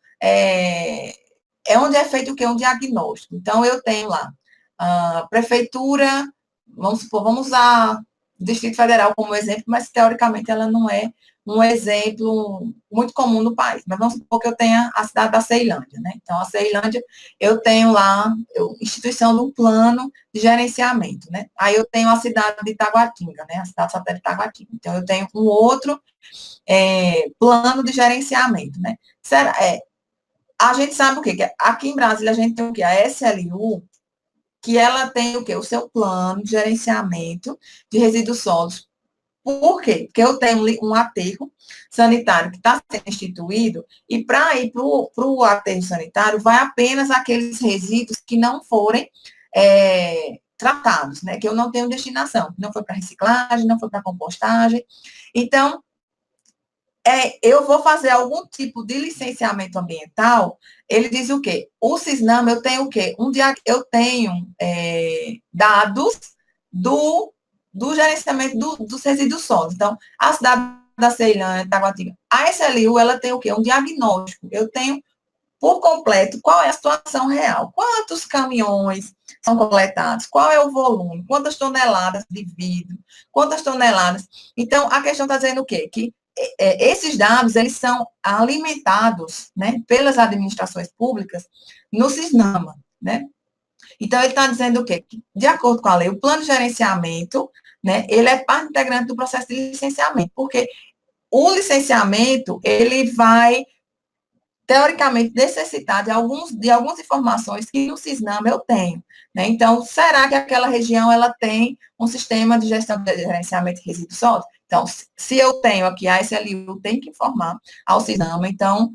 onde é feito o quê? Um diagnóstico. Então, eu tenho lá a prefeitura, vamos supor, vamos usar o Distrito Federal como exemplo, mas teoricamente ela não é um exemplo muito comum no país. Mas vamos supor que eu tenha a cidade da Ceilândia, né? Então, a Ceilândia, eu tenho lá instituição de um plano de gerenciamento, né? Aí eu tenho a cidade de Itaguatinga, né? A cidade satélite de Itaguatinga. Então, eu tenho um outro plano de gerenciamento, né? A gente sabe o quê? Que aqui em Brasília a gente tem o quê? A SLU, que ela tem o quê? O seu plano de gerenciamento de resíduos sólidos. Por quê? Porque eu tenho um aterro sanitário que está sendo instituído, e para ir para o aterro sanitário, vai apenas aqueles resíduos que não forem tratados, né? Que eu não tenho destinação. Não foi para reciclagem, não foi para compostagem. Então, eu vou fazer algum tipo de licenciamento ambiental, ele diz o quê? O CISNAM, eu tenho o quê? Eu tenho dados do gerenciamento dos resíduos sólidos. Então, a cidade da Ceilândia, Taguatinga, a SLU, ela tem o quê? Um diagnóstico. Eu tenho, por completo, qual é a situação real. Quantos caminhões são coletados? Qual é o volume? Quantas toneladas de vidro? Quantas toneladas? Então, a questão está dizendo o quê? Que esses dados, eles são alimentados, né, pelas administrações públicas no CISNAMA, né? Então, ele está dizendo o quê? Que, de acordo com a lei, o plano de gerenciamento, né, ele é parte integrante do processo de licenciamento, porque o licenciamento, ele vai, teoricamente, necessitar de algumas informações que no CISNAMA eu tenho, né? Então, será que aquela região, ela tem um sistema de gestão de gerenciamento de resíduos sólidos? Então, se eu tenho aqui a SLU, tem que informar ao CISNAMA. Então,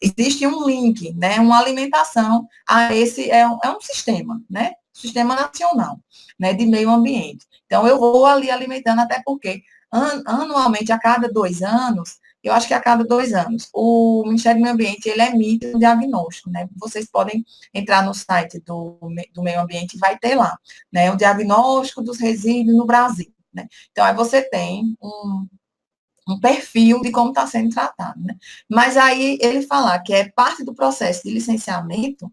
existe um link, né, uma alimentação a esse, é um sistema, né, sistema nacional, né, de meio ambiente. Então, eu vou ali alimentando, até porque anualmente, a cada 2 anos, eu acho que a cada 2 anos, o Ministério do Meio Ambiente, ele emite um diagnóstico, né, vocês podem entrar no site do Meio Ambiente e vai ter lá, né, o diagnóstico dos resíduos no Brasil, né. Então, aí você tem um perfil de como está sendo tratado, né? Mas aí ele falar que é parte do processo de licenciamento,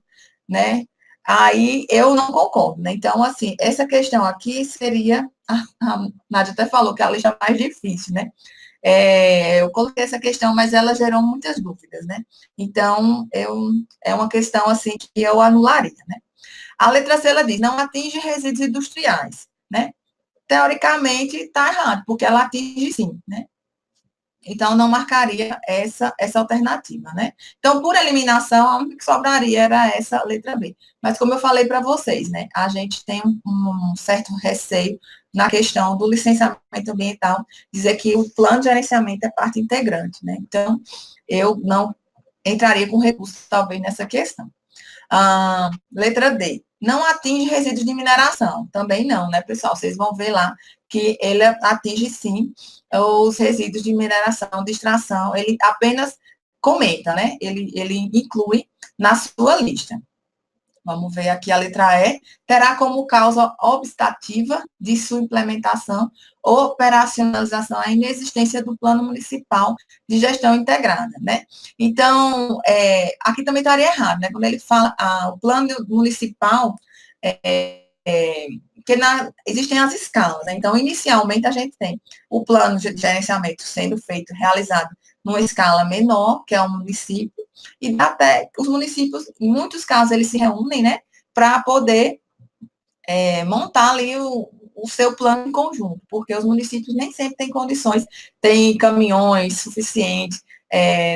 né? Aí eu não concordo, né? Então, assim, essa questão aqui seria, a Nádia até falou que a lista é mais difícil, né? Eu coloquei essa questão, mas ela gerou muitas dúvidas, né? Então, é uma questão, assim, que eu anularia, né? A letra C, ela diz, não atinge resíduos industriais, né? Teoricamente, está errado, porque ela atinge sim, né? Então, não marcaria essa alternativa, né? Então, por eliminação, a única que sobraria era essa letra B. Mas, como eu falei para vocês, né? A gente tem um certo receio na questão do licenciamento ambiental, dizer que o plano de gerenciamento é parte integrante, né? Então, eu não entraria com recurso, talvez, nessa questão. Letra D. Não atinge resíduos de mineração. Também não, né, pessoal? Vocês vão ver lá que ele atinge, sim, os resíduos de mineração, de extração. Ele apenas comenta, né? Ele inclui na sua lista. Vamos ver aqui a letra E. Terá como causa obstativa de sua implementação ou operacionalização a inexistência do plano municipal de gestão integrada, né? Então, aqui também estaria errado, né? Quando ele fala o plano municipal, porque existem as escalas, né? Então, inicialmente, a gente tem o plano de gerenciamento sendo feito, realizado numa escala menor, que é um município, e até os municípios, em muitos casos, eles se reúnem, né, para poder montar ali o seu plano em conjunto, porque os municípios nem sempre têm condições, têm caminhões suficientes,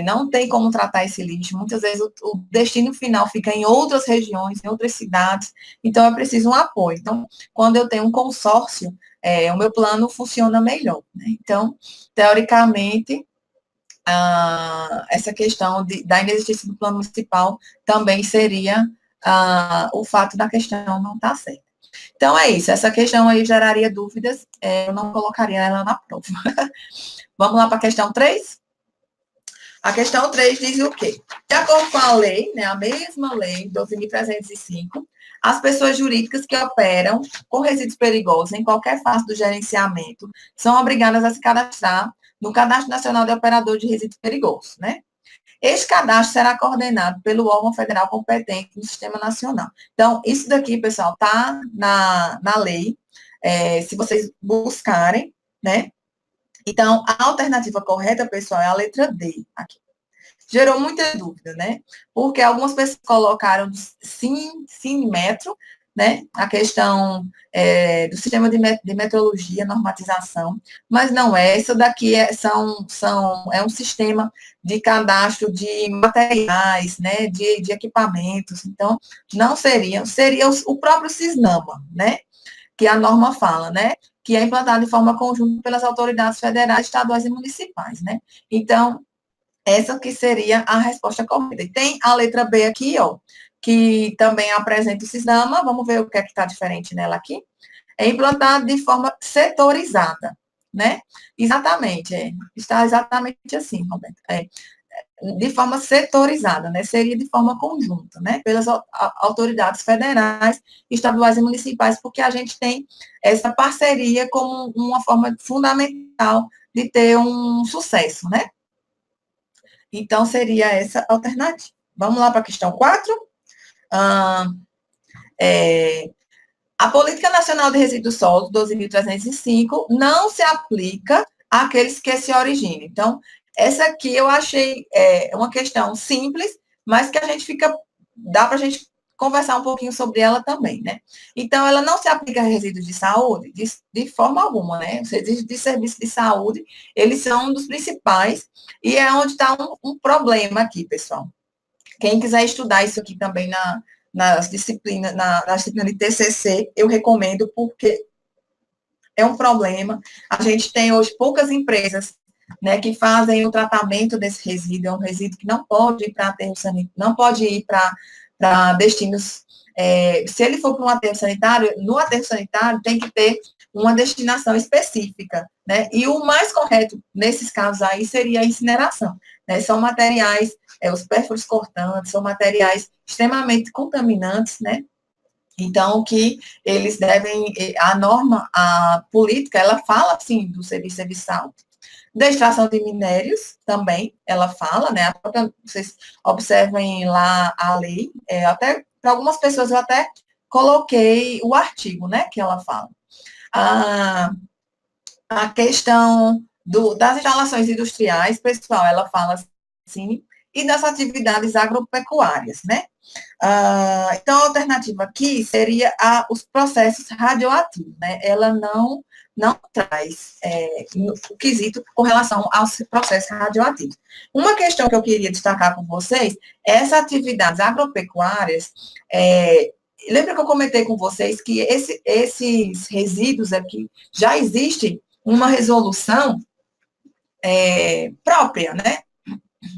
não tem como tratar esse lixo, muitas vezes o destino final fica em outras regiões, em outras cidades, então é preciso um apoio. Então, quando eu tenho um consórcio, o meu plano funciona melhor, né? Então, teoricamente, essa questão da inexistência do plano municipal também seria o fato da questão não estar certa. Então, é isso. Essa questão aí geraria dúvidas, eu não colocaria ela na prova. Vamos lá para a questão 3? A questão 3 diz o quê? De acordo com a lei, né, a mesma lei, 12.305, as pessoas jurídicas que operam com resíduos perigosos em qualquer fase do gerenciamento são obrigadas a se cadastrar no Cadastro Nacional de Operador de Resíduos Perigosos, né? Este cadastro será coordenado pelo órgão federal competente no Sistema Nacional. Então, isso daqui, pessoal, está na lei, se vocês buscarem, né? Então, a alternativa correta, pessoal, é a letra D aqui. Gerou muita dúvida, né? Porque algumas pessoas colocaram Sinmetro, né? A questão do sistema de metrologia, normatização, mas não é. Isso daqui é um sistema de cadastro de materiais, né? De equipamentos. Então, não seria o próprio Cisnama, né? Que a norma fala, né? Que é implantado de forma conjunta pelas autoridades federais, estaduais e municipais, né? Então, essa que seria a resposta correta. E tem a letra B aqui, ó, que também apresenta o Cisnama, vamos ver o que é que está diferente nela aqui. É implantado de forma setorizada, né? Exatamente, está exatamente assim, Roberto. De forma setorizada, né? Seria de forma conjunta, né? Pelas autoridades federais, estaduais e municipais, porque a gente tem essa parceria como uma forma fundamental de ter um sucesso, né? Então, seria essa alternativa. Vamos lá para a questão 4. A Política Nacional de Resíduos Sólidos, 12.305, não se aplica àqueles que se originam. Então, essa aqui eu achei uma questão simples, mas que dá para a gente conversar um pouquinho sobre ela também, né? Então, ela não se aplica a resíduos de saúde de forma alguma, né? Os resíduos de serviço de saúde, eles são um dos principais, e é onde está um problema aqui, pessoal. Quem quiser estudar isso aqui também na disciplina de TCC, eu recomendo, porque é um problema. A gente tem hoje poucas empresas, né, que fazem o tratamento desse resíduo, é um resíduo que não pode ir para aterro sanitário, não pode ir para destinos, se ele for para um aterro sanitário, no aterro sanitário tem que ter uma destinação específica, né, e o mais correto nesses casos aí seria a incineração, né, são materiais, os pérfuros cortantes, são materiais extremamente contaminantes, né, então, que eles devem, a política, ela fala, sim, do serviço serviçal, da extração de minérios também, ela fala, né, vocês observem lá a lei, até, para algumas pessoas eu até coloquei o artigo, né, que ela fala. A questão das instalações industriais, pessoal, ela fala assim, e das atividades agropecuárias, né? Então, a alternativa aqui seria os processos radioativos, né? Ela não traz o quesito com relação aos processos radioativos. Uma questão que eu queria destacar com vocês, essas atividades agropecuárias, lembra que eu comentei com vocês que esses resíduos aqui já existe uma resolução própria, né?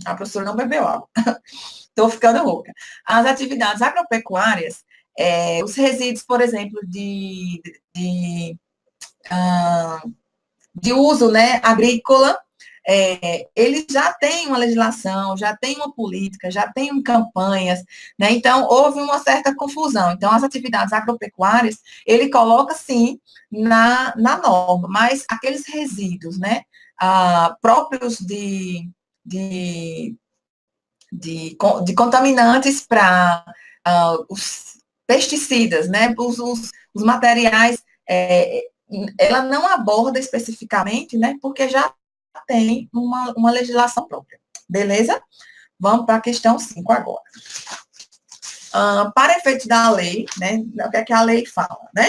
A professora não bebeu água. Estou ficando rouca. As atividades agropecuárias, os resíduos, por exemplo, de uso, né, agrícola, eles já têm uma legislação, já tem uma política, já tem campanhas, né? Então, houve uma certa confusão. Então, as atividades agropecuárias, ele coloca, sim, na norma, mas aqueles resíduos, né, próprios de contaminantes para os pesticidas, né, os materiais, ela não aborda especificamente, né, porque já tem uma legislação própria. Beleza? Vamos para a questão 5 agora. Para efeitos da lei, né, o que é que a lei fala, né?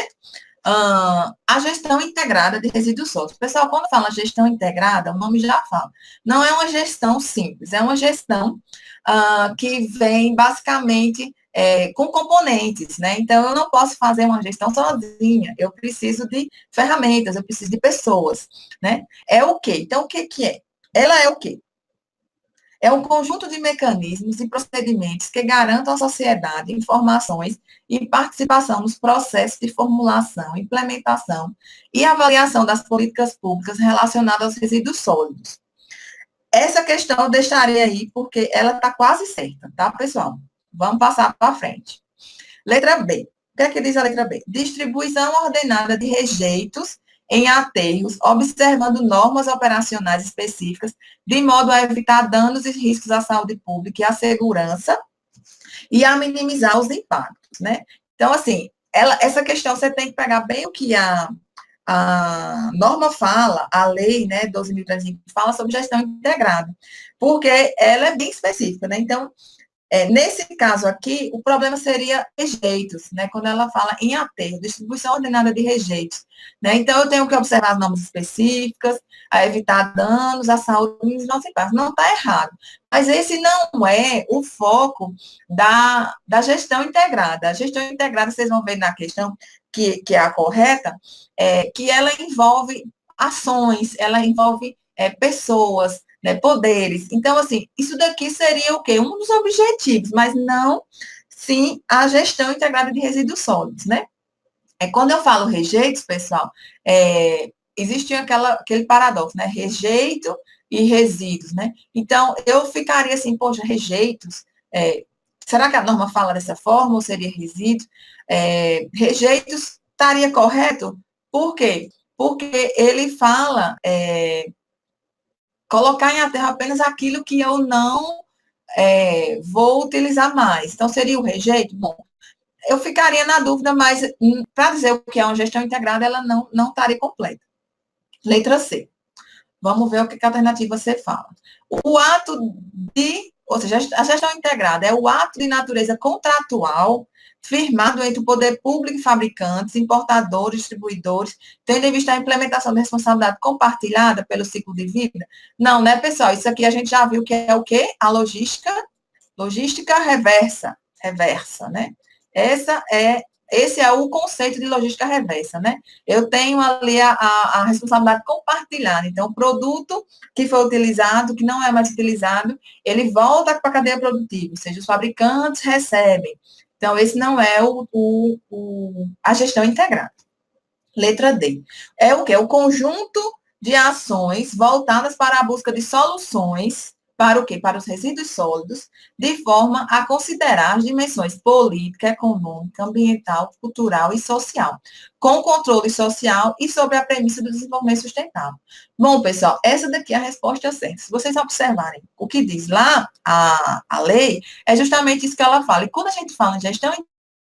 A gestão integrada de resíduos sólidos. Pessoal, quando fala gestão integrada, o nome já fala. Não é uma gestão simples, é uma gestão que vem basicamente com componentes, né? Então, eu não posso fazer uma gestão sozinha, eu preciso de ferramentas, eu preciso de pessoas, né? É o quê? Então, o que é? Ela é o quê? é um conjunto de mecanismos e procedimentos que garantam à sociedade informações e participação nos processos de formulação, implementação e avaliação das políticas públicas relacionadas aos resíduos sólidos. Essa questão eu deixarei aí, porque ela está quase certa, tá, pessoal? Vamos passar para frente. Letra B. O que é que diz a letra B? Distribuição ordenada de rejeitos em aterros, observando normas operacionais específicas, de modo a evitar danos e riscos à saúde pública e à segurança, e a minimizar os impactos, né? Então, assim, essa questão você tem que pegar bem o que a norma fala, a lei, né, 12.305, fala sobre gestão integrada, porque ela é bem específica, né? Então, nesse caso aqui, o problema seria rejeitos, né? Quando ela fala em aterro, distribuição ordenada de rejeitos, né? Então, eu tenho que observar as normas específicas, a evitar danos à saúde dos nossos impactos. Não está errado. Mas esse não é o foco da gestão integrada. A gestão integrada, vocês vão ver na questão que é a correta, que ela envolve ações, ela envolve pessoas, né, poderes. Então, assim, isso daqui seria o quê? Um dos objetivos, mas não, sim, a gestão integrada de resíduos sólidos, né? Quando eu falo rejeitos, pessoal, existe aquele paradoxo, né? Rejeito e resíduos, né? Então, eu ficaria assim, poxa, rejeitos, será que a norma fala dessa forma ou seria resíduo? Rejeitos estaria correto? Por quê? Porque ele fala colocar em aterro apenas aquilo que eu não vou utilizar mais. Então, seria o rejeito? Bom, eu ficaria na dúvida, mas para dizer o que é uma gestão integrada, ela não estaria completa. Letra C. Vamos ver o que a alternativa C fala. O ato de, ou seja, a gestão integrada é o ato de natureza contratual firmado entre o poder público e fabricantes, importadores, distribuidores, tendo em vista a implementação da responsabilidade compartilhada pelo ciclo de vida? Não, né, pessoal? Isso aqui a gente já viu que é o quê? A logística reversa, né? Esse é o conceito de logística reversa, né? Eu tenho ali a responsabilidade compartilhada. Então, o produto que foi utilizado, que não é mais utilizado, ele volta para a cadeia produtiva, ou seja, os fabricantes recebem. Então, esse não é a gestão integrada. Letra D. É o quê? O conjunto de ações voltadas para a busca de soluções para o quê? Para os resíduos sólidos, de forma a considerar as dimensões política, econômica, ambiental, cultural e social, com controle social e sob a premissa do desenvolvimento sustentável. Bom, pessoal, essa daqui é a resposta certa. Se vocês observarem o que diz lá a lei, é justamente isso que ela fala. E quando a gente fala em gestão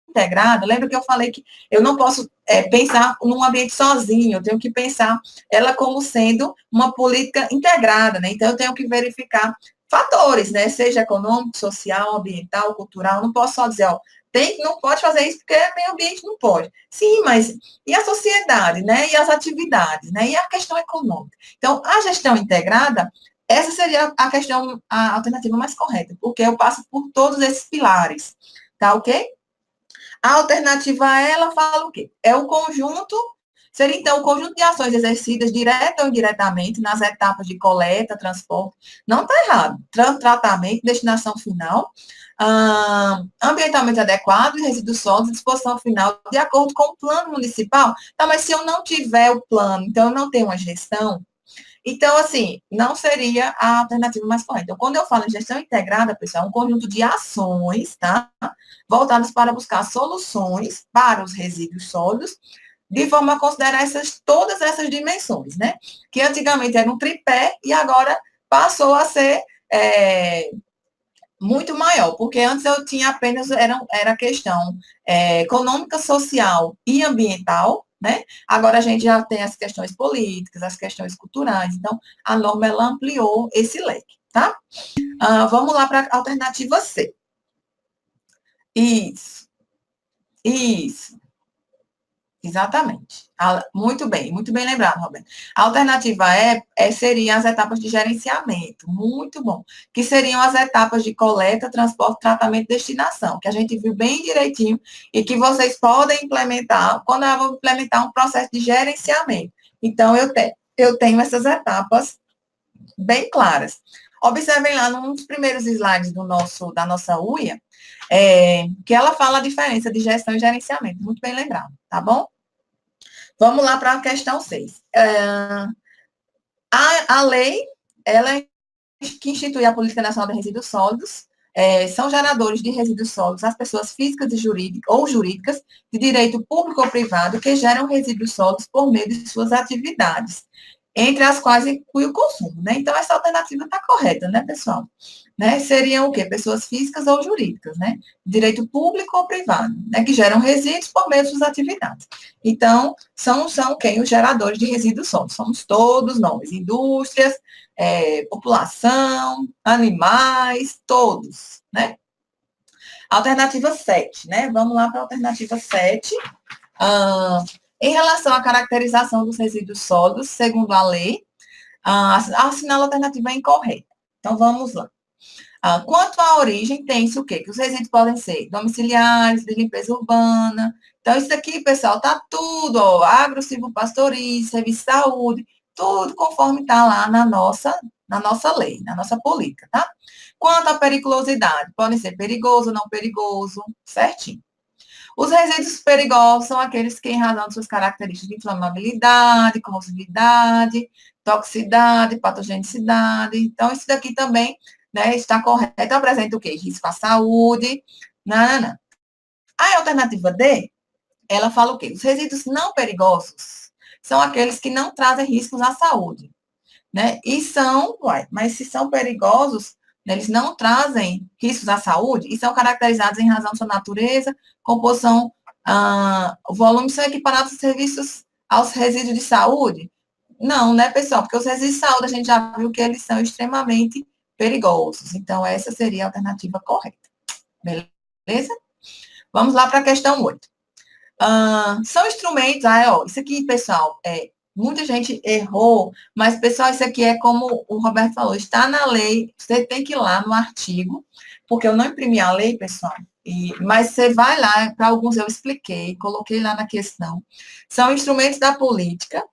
integrada, lembra que eu falei que eu não posso pensar num ambiente sozinho, eu tenho que pensar ela como sendo uma política integrada, né? Então, eu tenho que verificar fatores, né? Seja econômico, social, ambiental, cultural, não posso só dizer, ó, não pode fazer isso porque meio ambiente não pode. Sim, mas e a sociedade, né? E as atividades, né? E a questão econômica. Então, a gestão integrada, essa seria a questão, a alternativa mais correta, porque eu passo por todos esses pilares, tá ok? A alternativa a ela fala o quê? É o conjunto, seria então o conjunto de ações exercidas direta ou indiretamente nas etapas de coleta, transporte, não está errado, tratamento, destinação final, ambientalmente adequado, resíduos sólidos, disposição final, de acordo com o plano municipal. Tá, mas se eu não tiver o plano, então eu não tenho uma gestão, então, assim, não seria a alternativa mais correta. Então, quando eu falo em gestão integrada, pessoal, é um conjunto de ações, tá? Voltadas para buscar soluções para os resíduos sólidos, de forma a considerar todas essas dimensões, né? Que antigamente era um tripé e agora passou a ser muito maior, porque antes eu tinha apenas, era questão econômica, social e ambiental, né? Agora a gente já tem as questões políticas, as questões culturais, então a norma ela ampliou esse leque, tá? Vamos lá para a alternativa C. Isso. Exatamente. Muito bem lembrado, Roberto. A alternativa seria as etapas de gerenciamento, muito bom, que seriam as etapas de coleta, transporte, tratamento e destinação, que a gente viu bem direitinho e que vocês podem implementar quando eu vou implementar um processo de gerenciamento. Então, eu tenho essas etapas bem claras. Observem lá num dos primeiros slides da nossa UIA, que ela fala a diferença de gestão e gerenciamento. Muito bem lembrado, tá bom? Vamos lá para a questão 6. A lei, ela que institui a Política Nacional de Resíduos Sólidos, são geradores de resíduos sólidos as pessoas físicas e jurídicas de direito público ou privado que geram resíduos sólidos por meio de suas atividades, entre as quais inclui o consumo, né? Então, essa alternativa está correta, né, pessoal? Né? Seriam o quê? Pessoas físicas ou jurídicas, né? Direito público ou privado, né? Que geram resíduos por meio de suas atividades. Então, são quem? Os geradores de resíduos sólidos. Somos todos nós, indústrias, população, animais, todos, né? Alternativa 7, né? Vamos lá para a alternativa 7. Em relação à caracterização dos resíduos sólidos, segundo a lei, a assinala alternativa é incorreta. Então, vamos lá. Quanto à origem, tem-se o quê? Que os resíduos podem ser domiciliares, de limpeza urbana. Então, isso aqui, pessoal, tá tudo, ó, agro, silvopastoril, serviço de saúde, tudo conforme está lá na nossa lei, na nossa política, tá? Quanto à periculosidade, podem ser perigoso ou não perigoso, certinho. Os resíduos perigosos são aqueles que, em razão de suas características de inflamabilidade, corrosividade, toxicidade, patogenicidade. Então, isso daqui também, né, está correto. Apresenta o quê? Risco à saúde. Não. A alternativa D, ela fala o quê? Os resíduos não perigosos são aqueles que não trazem riscos à saúde, né? E mas se são perigosos, eles não trazem riscos à saúde e são caracterizados em razão de sua natureza, composição, volume são equiparados aos resíduos de saúde? Não, né, pessoal? Porque os resíduos de saúde a gente já viu que eles são extremamente perigosos. Então, essa seria a alternativa correta. Beleza? Vamos lá para a questão 8. São instrumentos, isso aqui, pessoal, muita gente errou, mas, pessoal, isso aqui é como o Roberto falou, está na lei, você tem que ir lá no artigo, porque eu não imprimi a lei, pessoal, mas você vai lá, para alguns eu expliquei, coloquei lá na questão. São instrumentos da política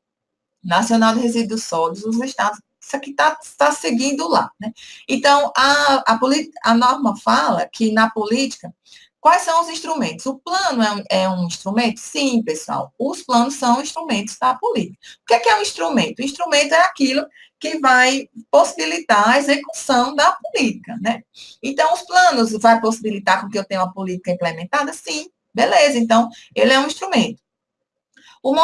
nacional de resíduos sólidos, os estados, isso aqui está seguindo lá, né? Então, a norma fala que na política, quais são os instrumentos? O plano é um instrumento? Sim, pessoal. Os planos são instrumentos da política. O que é um instrumento? O instrumento é aquilo que vai possibilitar a execução da política, né? Então, os planos vai possibilitar com que eu tenha uma política implementada? Sim, beleza. Então, ele é um instrumento. O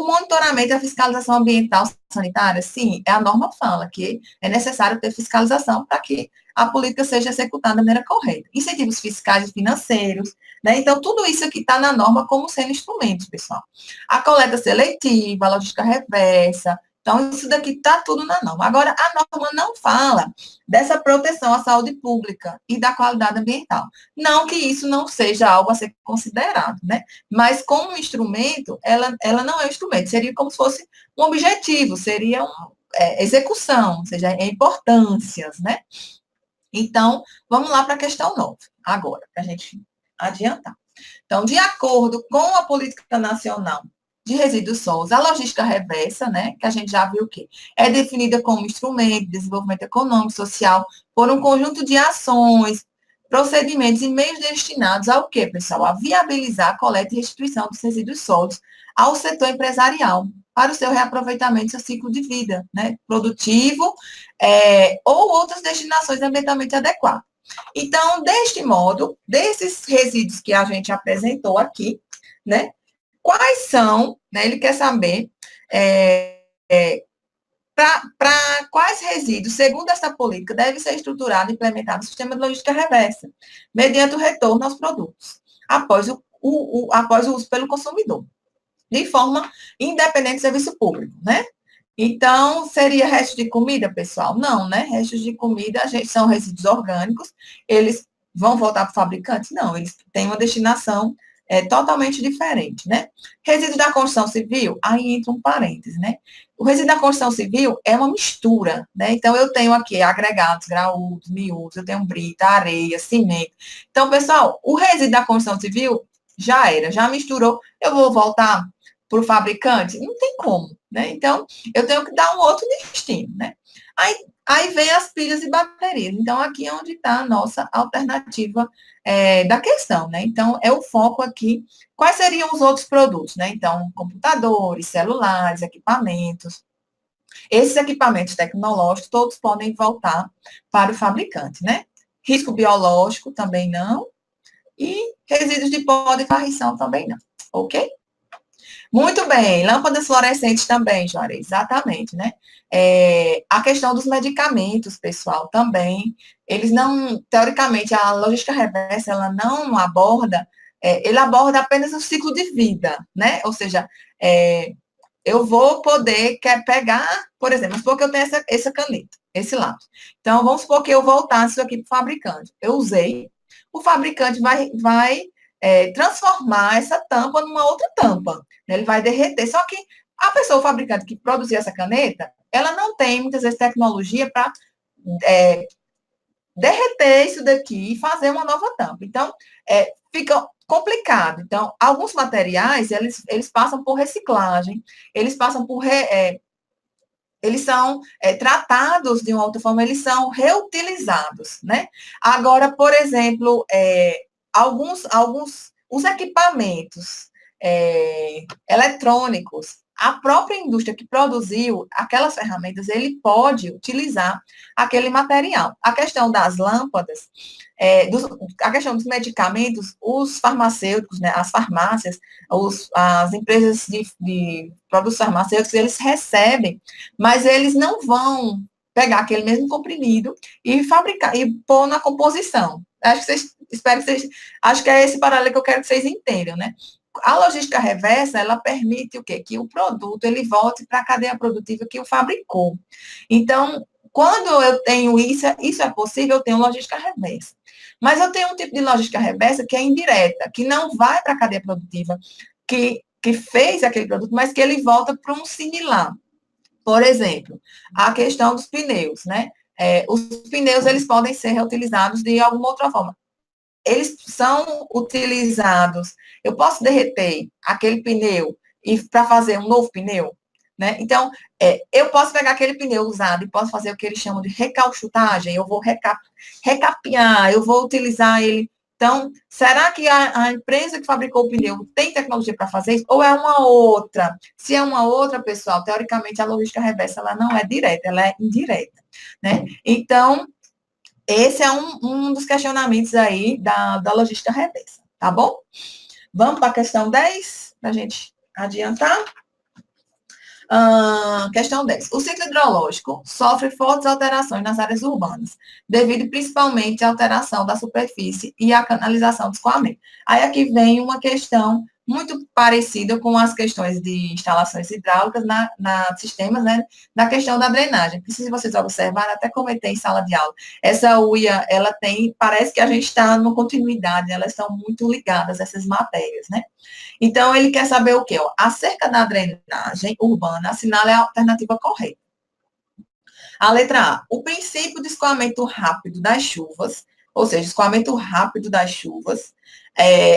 monitoramento e a fiscalização ambiental sanitária, sim, a norma fala que é necessário ter fiscalização para que a política seja executada da maneira correta. Incentivos fiscais e financeiros, né? Então, tudo isso aqui está na norma como sendo instrumentos, pessoal. A coleta seletiva, a logística reversa, então, isso daqui está tudo na norma. Agora, a norma não fala dessa proteção à saúde pública e da qualidade ambiental. Não que isso não seja algo a ser considerado, né? Mas, como instrumento, ela não é um instrumento, seria como se fosse um objetivo, seria uma execução, ou seja, importâncias, né? Então, vamos lá para a questão 9, agora, para a gente adiantar. Então, de acordo com a Política Nacional de Resíduos Sólidos, a logística reversa, né, que a gente já viu que é definida como instrumento de desenvolvimento econômico, social, por um conjunto de ações, procedimentos e meios destinados ao quê, pessoal? A viabilizar a coleta e restituição dos resíduos sólidos ao setor empresarial, para o seu reaproveitamento, seu ciclo de vida, né, produtivo, ou outras destinações ambientalmente adequadas. Então, deste modo, desses resíduos que a gente apresentou aqui, né, quais são, né, ele quer saber para quais resíduos, segundo essa política, deve ser estruturado e implementado o sistema de logística reversa, mediante o retorno aos produtos, após após o uso pelo consumidor, de forma independente do serviço público, né? Então, seria resto de comida, pessoal? Não, né? Restos de comida são resíduos orgânicos, eles vão voltar para o fabricante? Não, eles têm uma destinação totalmente diferente, né? Resíduo da construção civil, aí entra um parêntese, né? O resíduo da construção civil é uma mistura, né? Então, eu tenho aqui agregados, graúdos, miúdos, eu tenho brita, areia, cimento. Então, pessoal, o resíduo da construção civil já misturou, eu vou voltar para o fabricante? Não tem como, né? Então, eu tenho que dar um outro destino, né? Aí, Aí vem as pilhas e baterias. Então, aqui é onde está a nossa alternativa da questão, né? Então, é o foco aqui. Quais seriam os outros produtos, né? Então, computadores, celulares, equipamentos. Esses equipamentos tecnológicos, todos podem voltar para o fabricante, né? Risco biológico também não. E resíduos de pó de varrição também não. Ok? Muito bem, lâmpadas fluorescentes também, Juarez, exatamente, né? A questão dos medicamentos, pessoal, também, eles não, teoricamente, a logística reversa, ela não aborda, ele aborda apenas o ciclo de vida, né? Ou seja, eu vou poder pegar, por exemplo, vamos supor que eu tenho essa caneta, esse lápis. Então, vamos supor que eu voltasse isso aqui para o fabricante. Eu usei, o fabricante vai transformar essa tampa numa outra tampa. Né? Ele vai derreter. Só que a pessoa, o fabricante que produziu essa caneta, ela não tem, muitas vezes, tecnologia para derreter isso daqui e fazer uma nova tampa. Então, fica complicado. Então, alguns materiais, eles passam por reciclagem, eles passam por eles são tratados de uma outra forma, eles são reutilizados, né? Agora, por exemplo, os equipamentos eletrônicos, a própria indústria que produziu aquelas ferramentas, ele pode utilizar aquele material. A questão das lâmpadas, a questão dos medicamentos, os farmacêuticos, né, as farmácias, as empresas de produtos farmacêuticos, eles recebem, mas eles não vão pegar aquele mesmo comprimido e fabricar, e pôr na composição. Acho que vocês, espero que vocês, acho que é esse paralelo que eu quero que vocês entendam, né? A logística reversa, ela permite o quê? Que o produto, ele volte para a cadeia produtiva que o fabricou. Então, quando eu tenho isso é possível, eu tenho logística reversa. Mas eu tenho um tipo de logística reversa que é indireta, que não vai para a cadeia produtiva, que fez aquele produto, mas que ele volta para um similar. Por exemplo, a questão dos pneus, né? Os pneus, eles podem ser reutilizados de alguma outra forma. Eles são utilizados. Eu posso derreter aquele pneu e para fazer um novo pneu, né? Então, eu posso pegar aquele pneu usado e posso fazer o que eles chamam de recauchutagem. Eu vou recapear, eu vou utilizar ele. Então, será que a empresa que fabricou o pneu tem tecnologia para fazer isso? Ou é uma outra? Se é uma outra, pessoal, teoricamente a logística reversa ela não é direta, ela é indireta, né? Então, esse é um dos questionamentos aí da logística reversa, tá bom? Vamos para a questão 10, para a gente adiantar. Questão 10. O ciclo hidrológico sofre fortes alterações nas áreas urbanas, devido principalmente à alteração da superfície e à canalização do escoamento. Aí aqui vem uma questão muito parecida com as questões de instalações hidráulicas na sistemas, né, na questão da drenagem. Preciso vocês observarem, até comentei em sala de aula. Essa UIA, ela tem, parece que a gente está numa continuidade, elas estão muito ligadas, essas matérias, né? Então, ele quer saber o quê? Acerca da drenagem urbana, assinale a alternativa correta. A letra A, o princípio de escoamento rápido das chuvas, ou seja, escoamento rápido das chuvas,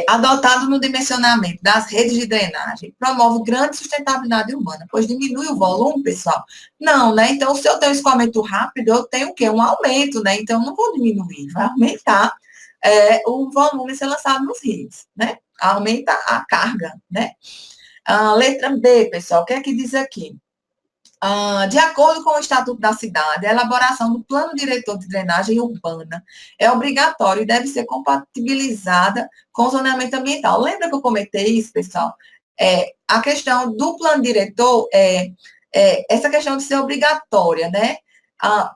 adotado no dimensionamento das redes de drenagem, promove grande sustentabilidade urbana, pois diminui o volume, pessoal? Não, né? Então, se eu tenho escoamento rápido, eu tenho o quê? Um aumento, né? Então, não vou diminuir, vai aumentar o volume a ser lançado nos rios, né? Aumenta a carga, né? Letra B, pessoal, o que é que diz aqui? De acordo com o Estatuto da Cidade, a elaboração do Plano Diretor de Drenagem Urbana é obrigatório e deve ser compatibilizada com o zoneamento ambiental. Lembra que eu comentei isso, pessoal? A questão do Plano Diretor, essa questão de ser obrigatória, né?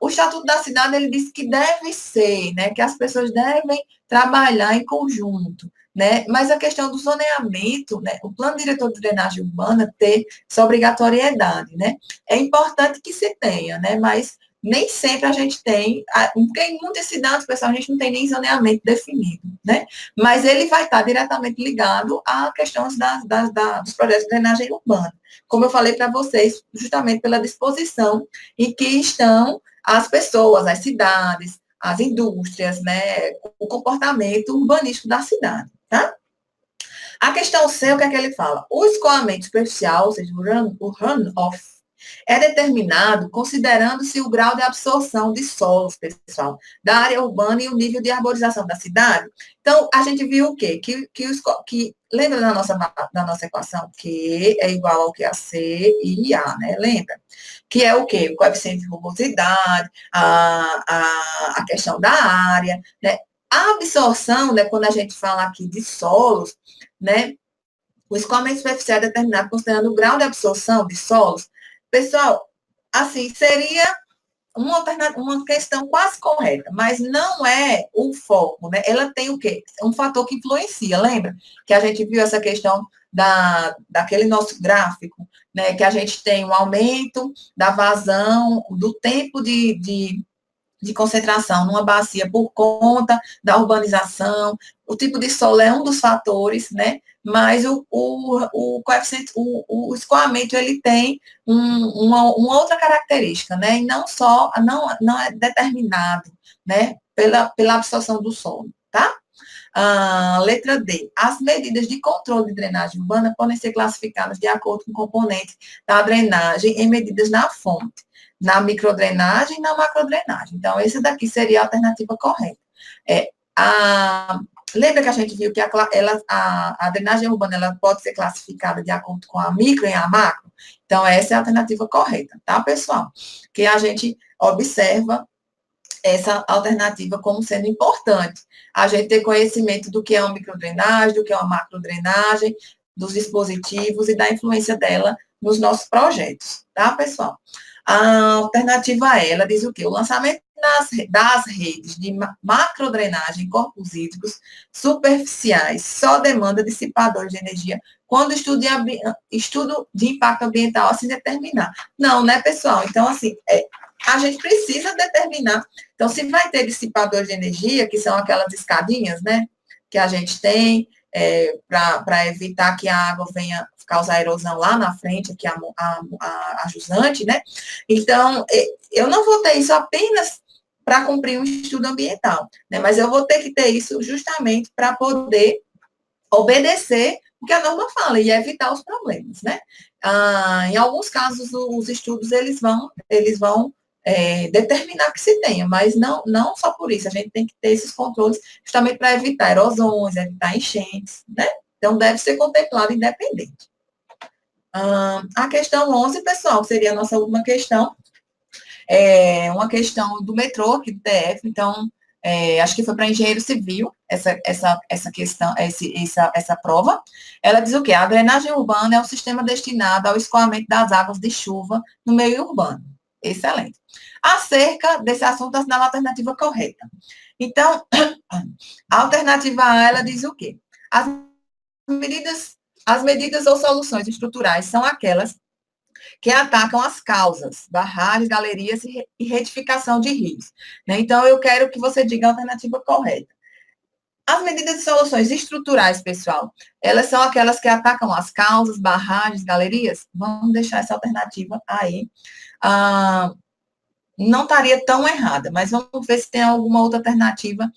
O Estatuto da Cidade, ele diz que deve ser, né? Que as pessoas devem trabalhar em conjunto, né? Mas a questão do zoneamento, né? O Plano Diretor de Drenagem Urbana ter essa obrigatoriedade, né? É importante que se tenha, né? Mas nem sempre a gente tem, porque em muitas cidades, pessoal, a gente não tem nem zoneamento definido, né? Mas ele vai estar diretamente ligado a questões dos projetos de drenagem urbana. Como eu falei para vocês, justamente pela disposição em que estão as pessoas, as cidades, as indústrias, né? O comportamento urbanístico da cidade, tá? A questão C, o que é que ele fala? O escoamento superficial, ou seja, o runoff, É determinado considerando-se o grau de absorção de solos, pessoal, da área urbana e o nível de arborização da cidade. Então, a gente viu o quê? Que lembra da nossa equação? Q é igual ao QAC e IA, né? Lembra? Que é o quê? O coeficiente de rugosidade, a questão da área, né? A absorção, né, quando a gente fala aqui de solos, né, o escoamento superficial é determinado considerando o grau de absorção de solos. Pessoal, assim, seria uma questão quase correta, mas não é o foco, né? Ela tem o quê? Um fator que influencia, lembra? Que a gente viu essa questão daquele nosso gráfico, né? Que a gente tem um aumento da vazão, do tempo de concentração numa bacia por conta da urbanização. O tipo de solo é um dos fatores, né? Mas o coeficiente, o escoamento, ele tem uma outra característica, né? E não é determinado, né? Pela absorção do solo, tá? Letra D. As medidas de controle de drenagem urbana podem ser classificadas de acordo com o componente da drenagem em medidas na fonte, na microdrenagem e na macrodrenagem. Então, esse daqui seria a alternativa correta. Lembra que a gente viu que a drenagem urbana ela pode ser classificada de acordo com a micro e a macro? Então, essa é a alternativa correta, tá, pessoal? Que a gente observa essa alternativa como sendo importante. A gente ter conhecimento do que é uma microdrenagem, do que é uma macrodrenagem, dos dispositivos e da influência dela nos nossos projetos, tá, pessoal? A alternativa ela diz o quê? O lançamento das redes de macrodrenagem em corpos hídricos superficiais só demanda dissipadores de energia quando estudo de impacto ambiental assim determinar. Não, né, pessoal? Então, assim, a gente precisa determinar. Então, se vai ter dissipador de energia, que são aquelas escadinhas, né, que a gente tem, para evitar que a água venha causar erosão lá na frente, que é a jusante, né? Então, eu não vou ter isso apenas para cumprir um estudo ambiental, né? Mas eu vou ter que ter isso justamente para poder obedecer o que a norma fala e evitar os problemas, né? Em alguns casos, os estudos, eles vão determinar que se tenha, mas não só por isso, a gente tem que ter esses controles justamente para evitar erosões, evitar enchentes, né? Então, deve ser contemplado independente. A questão 11, pessoal, seria a nossa última questão, uma questão do metrô aqui do TF, então, acho que foi para engenheiro civil, essa questão, essa prova. Ela diz o quê? A drenagem urbana é um sistema destinado ao escoamento das águas de chuva no meio urbano. Excelente. Acerca desse assunto, assinala a alternativa correta. Então, a alternativa A, ela diz o quê? As medidas ou soluções estruturais são aquelas que atacam as causas, barragens, galerias e retificação de rios. Né? Então, eu quero que você diga a alternativa correta. As medidas e soluções estruturais, pessoal, elas são aquelas que atacam as causas, barragens, galerias? Vamos deixar essa alternativa aí. Não estaria tão errada, mas vamos ver se tem alguma outra alternativa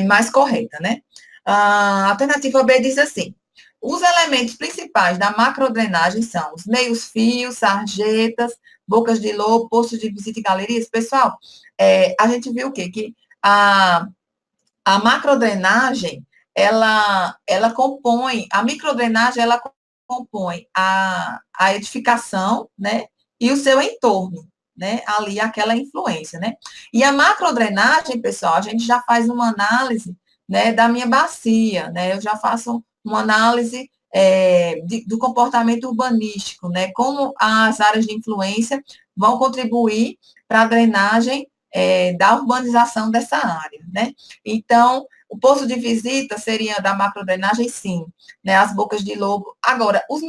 mais correta, né? A alternativa B diz assim: os elementos principais da macrodrenagem são os meios-fios, sarjetas, bocas de lobo, postos de visita e galerias. Pessoal, a gente viu o quê? Que a macrodrenagem, ela compõe, a microdrenagem, ela compõe a edificação, né, e o seu entorno, né, ali aquela influência, né. E a macrodrenagem, pessoal, a gente já faz uma análise, né, da minha bacia, né, eu já faço uma análise do comportamento urbanístico, né, como as áreas de influência vão contribuir para a drenagem da urbanização dessa área, né? Então, o posto de visita seria da macrodrenagem, sim, né? As bocas de lobo. Agora, os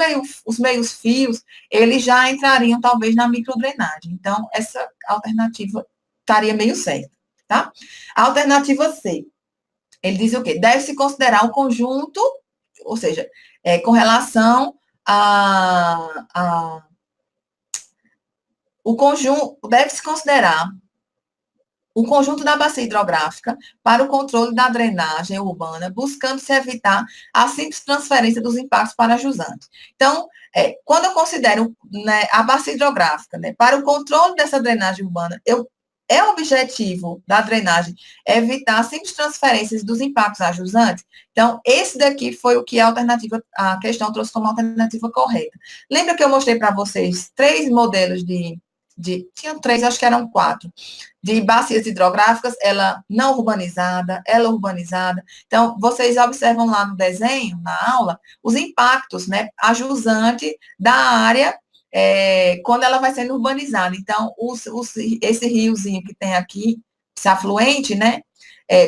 meios fios, eles já entrariam, talvez, na microdrenagem. Então, essa alternativa estaria meio certa, tá? A alternativa C, ele diz o quê? Deve-se considerar o conjunto, ou seja, com relação o conjunto, deve-se considerar o conjunto da bacia hidrográfica para o controle da drenagem urbana, buscando se evitar a simples transferência dos impactos para a jusante. Então, quando eu considero, né, a bacia hidrográfica, né, para o controle dessa drenagem urbana, é o objetivo da drenagem evitar simples transferências dos impactos a jusante. Então, esse daqui foi o que a questão trouxe como alternativa correta. Lembra que eu mostrei para vocês 3 modelos tinham 3, acho que eram 4, de bacias hidrográficas, ela não urbanizada, ela urbanizada. Então, vocês observam lá no desenho, na aula, os impactos, né, a jusante da área quando ela vai sendo urbanizada. Então, esse riozinho que tem aqui, esse afluente, né,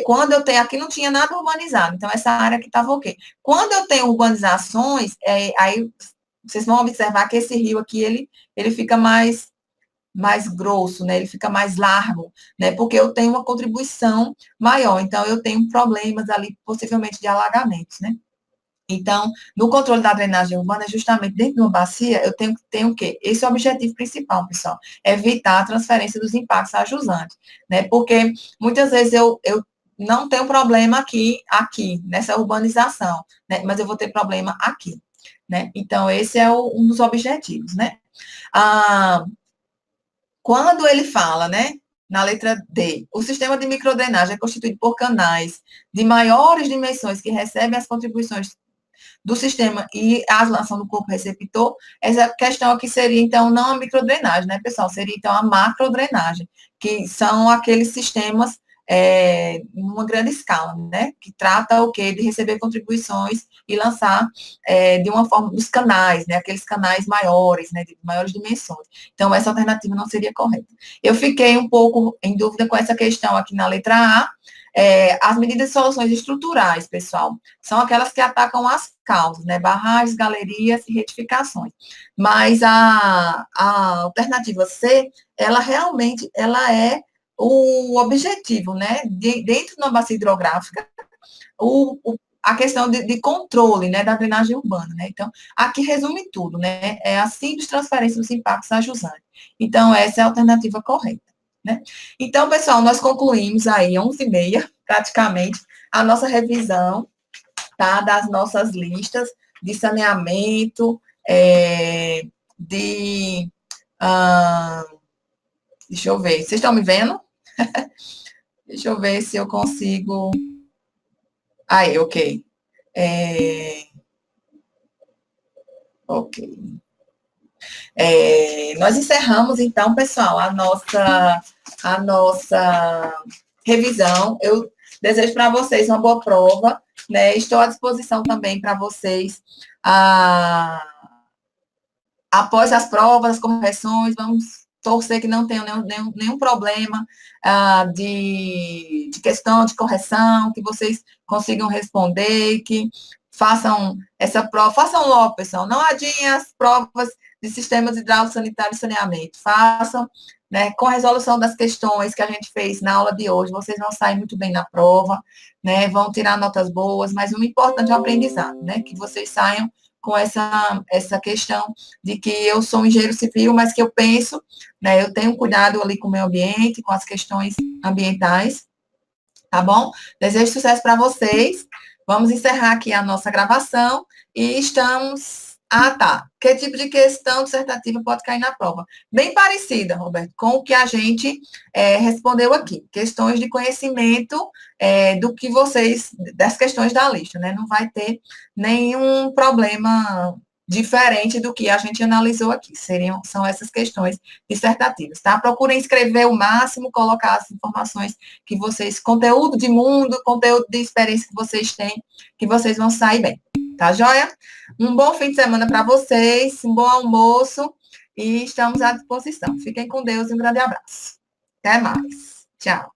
quando eu tenho aqui, não tinha nada urbanizado. Então, essa área aqui estava ok. Quando eu tenho urbanizações, aí vocês vão observar que esse rio aqui, ele fica mais grosso, né? Ele fica mais largo, né? Porque eu tenho uma contribuição maior, então eu tenho problemas ali, possivelmente de alagamentos, né? Então, no controle da drenagem urbana, justamente dentro de uma bacia, eu tenho o quê? Esse é o objetivo principal, pessoal, evitar a transferência dos impactos a jusante, né? Porque muitas vezes eu não tenho problema aqui, nessa urbanização, né? Mas eu vou ter problema aqui, né? Então, esse é um dos objetivos, né? Quando ele fala, né, na letra D, o sistema de microdrenagem é constituído por canais de maiores dimensões que recebem as contribuições do sistema e a ação do corpo receptor, essa questão aqui seria, então, não a microdrenagem, né, pessoal? Seria, então, a macrodrenagem, que são aqueles sistemas numa grande escala, né? Que trata o quê? De receber contribuições e lançar de uma forma dos canais, né? Aqueles canais maiores, né? De maiores dimensões. Então, essa alternativa não seria correta. Eu fiquei um pouco em dúvida com essa questão aqui na letra A. As medidas de soluções estruturais, pessoal, são aquelas que atacam as causas, né? Barragens, galerias e retificações. Mas a alternativa C, ela realmente, ela é o objetivo, né, dentro da bacia hidrográfica, a questão de controle, né, da drenagem urbana, né, então, aqui resume tudo, né, é a simples transferência dos impactos a jusante. Então, essa é a alternativa correta, né. Então, pessoal, nós concluímos aí, 11h30, praticamente, a nossa revisão, tá, das nossas listas de saneamento, deixa eu ver, vocês estão me vendo? Deixa eu ver se eu consigo. Aí, ok. Ok. Nós encerramos, então, pessoal, a nossa revisão. Eu desejo para vocês uma boa prova, né? Estou à disposição também para vocês, após as provas, as correções, vamos torcer que não tenham nenhum problema de questão de correção, que vocês consigam responder, que façam essa prova, façam logo, pessoal, não adiem as provas de sistemas hidráulicos, sanitários e saneamento, façam, né, com a resolução das questões que a gente fez na aula de hoje, vocês vão sair muito bem na prova, né, vão tirar notas boas, mas o importante é o aprendizado, né, que vocês saiam com essa questão de que eu sou um engenheiro civil, mas que eu penso, né, eu tenho cuidado ali com o meio ambiente, com as questões ambientais, tá bom? Desejo sucesso para vocês. Vamos encerrar aqui a nossa gravação e estamos... tá. Que tipo de questão dissertativa pode cair na prova? Bem parecida, Roberto, com o que a gente respondeu aqui. Questões de conhecimento do que vocês... das questões da lista, né? Não vai ter nenhum problema diferente do que a gente analisou aqui. São essas questões dissertativas, tá? Procurem escrever o máximo, colocar as informações que vocês... conteúdo de mundo, conteúdo de experiência que vocês têm, que vocês vão sair bem. Tá joia? Um bom fim de semana para vocês, um bom almoço e estamos à disposição. Fiquem com Deus e um grande abraço. Até mais. Tchau.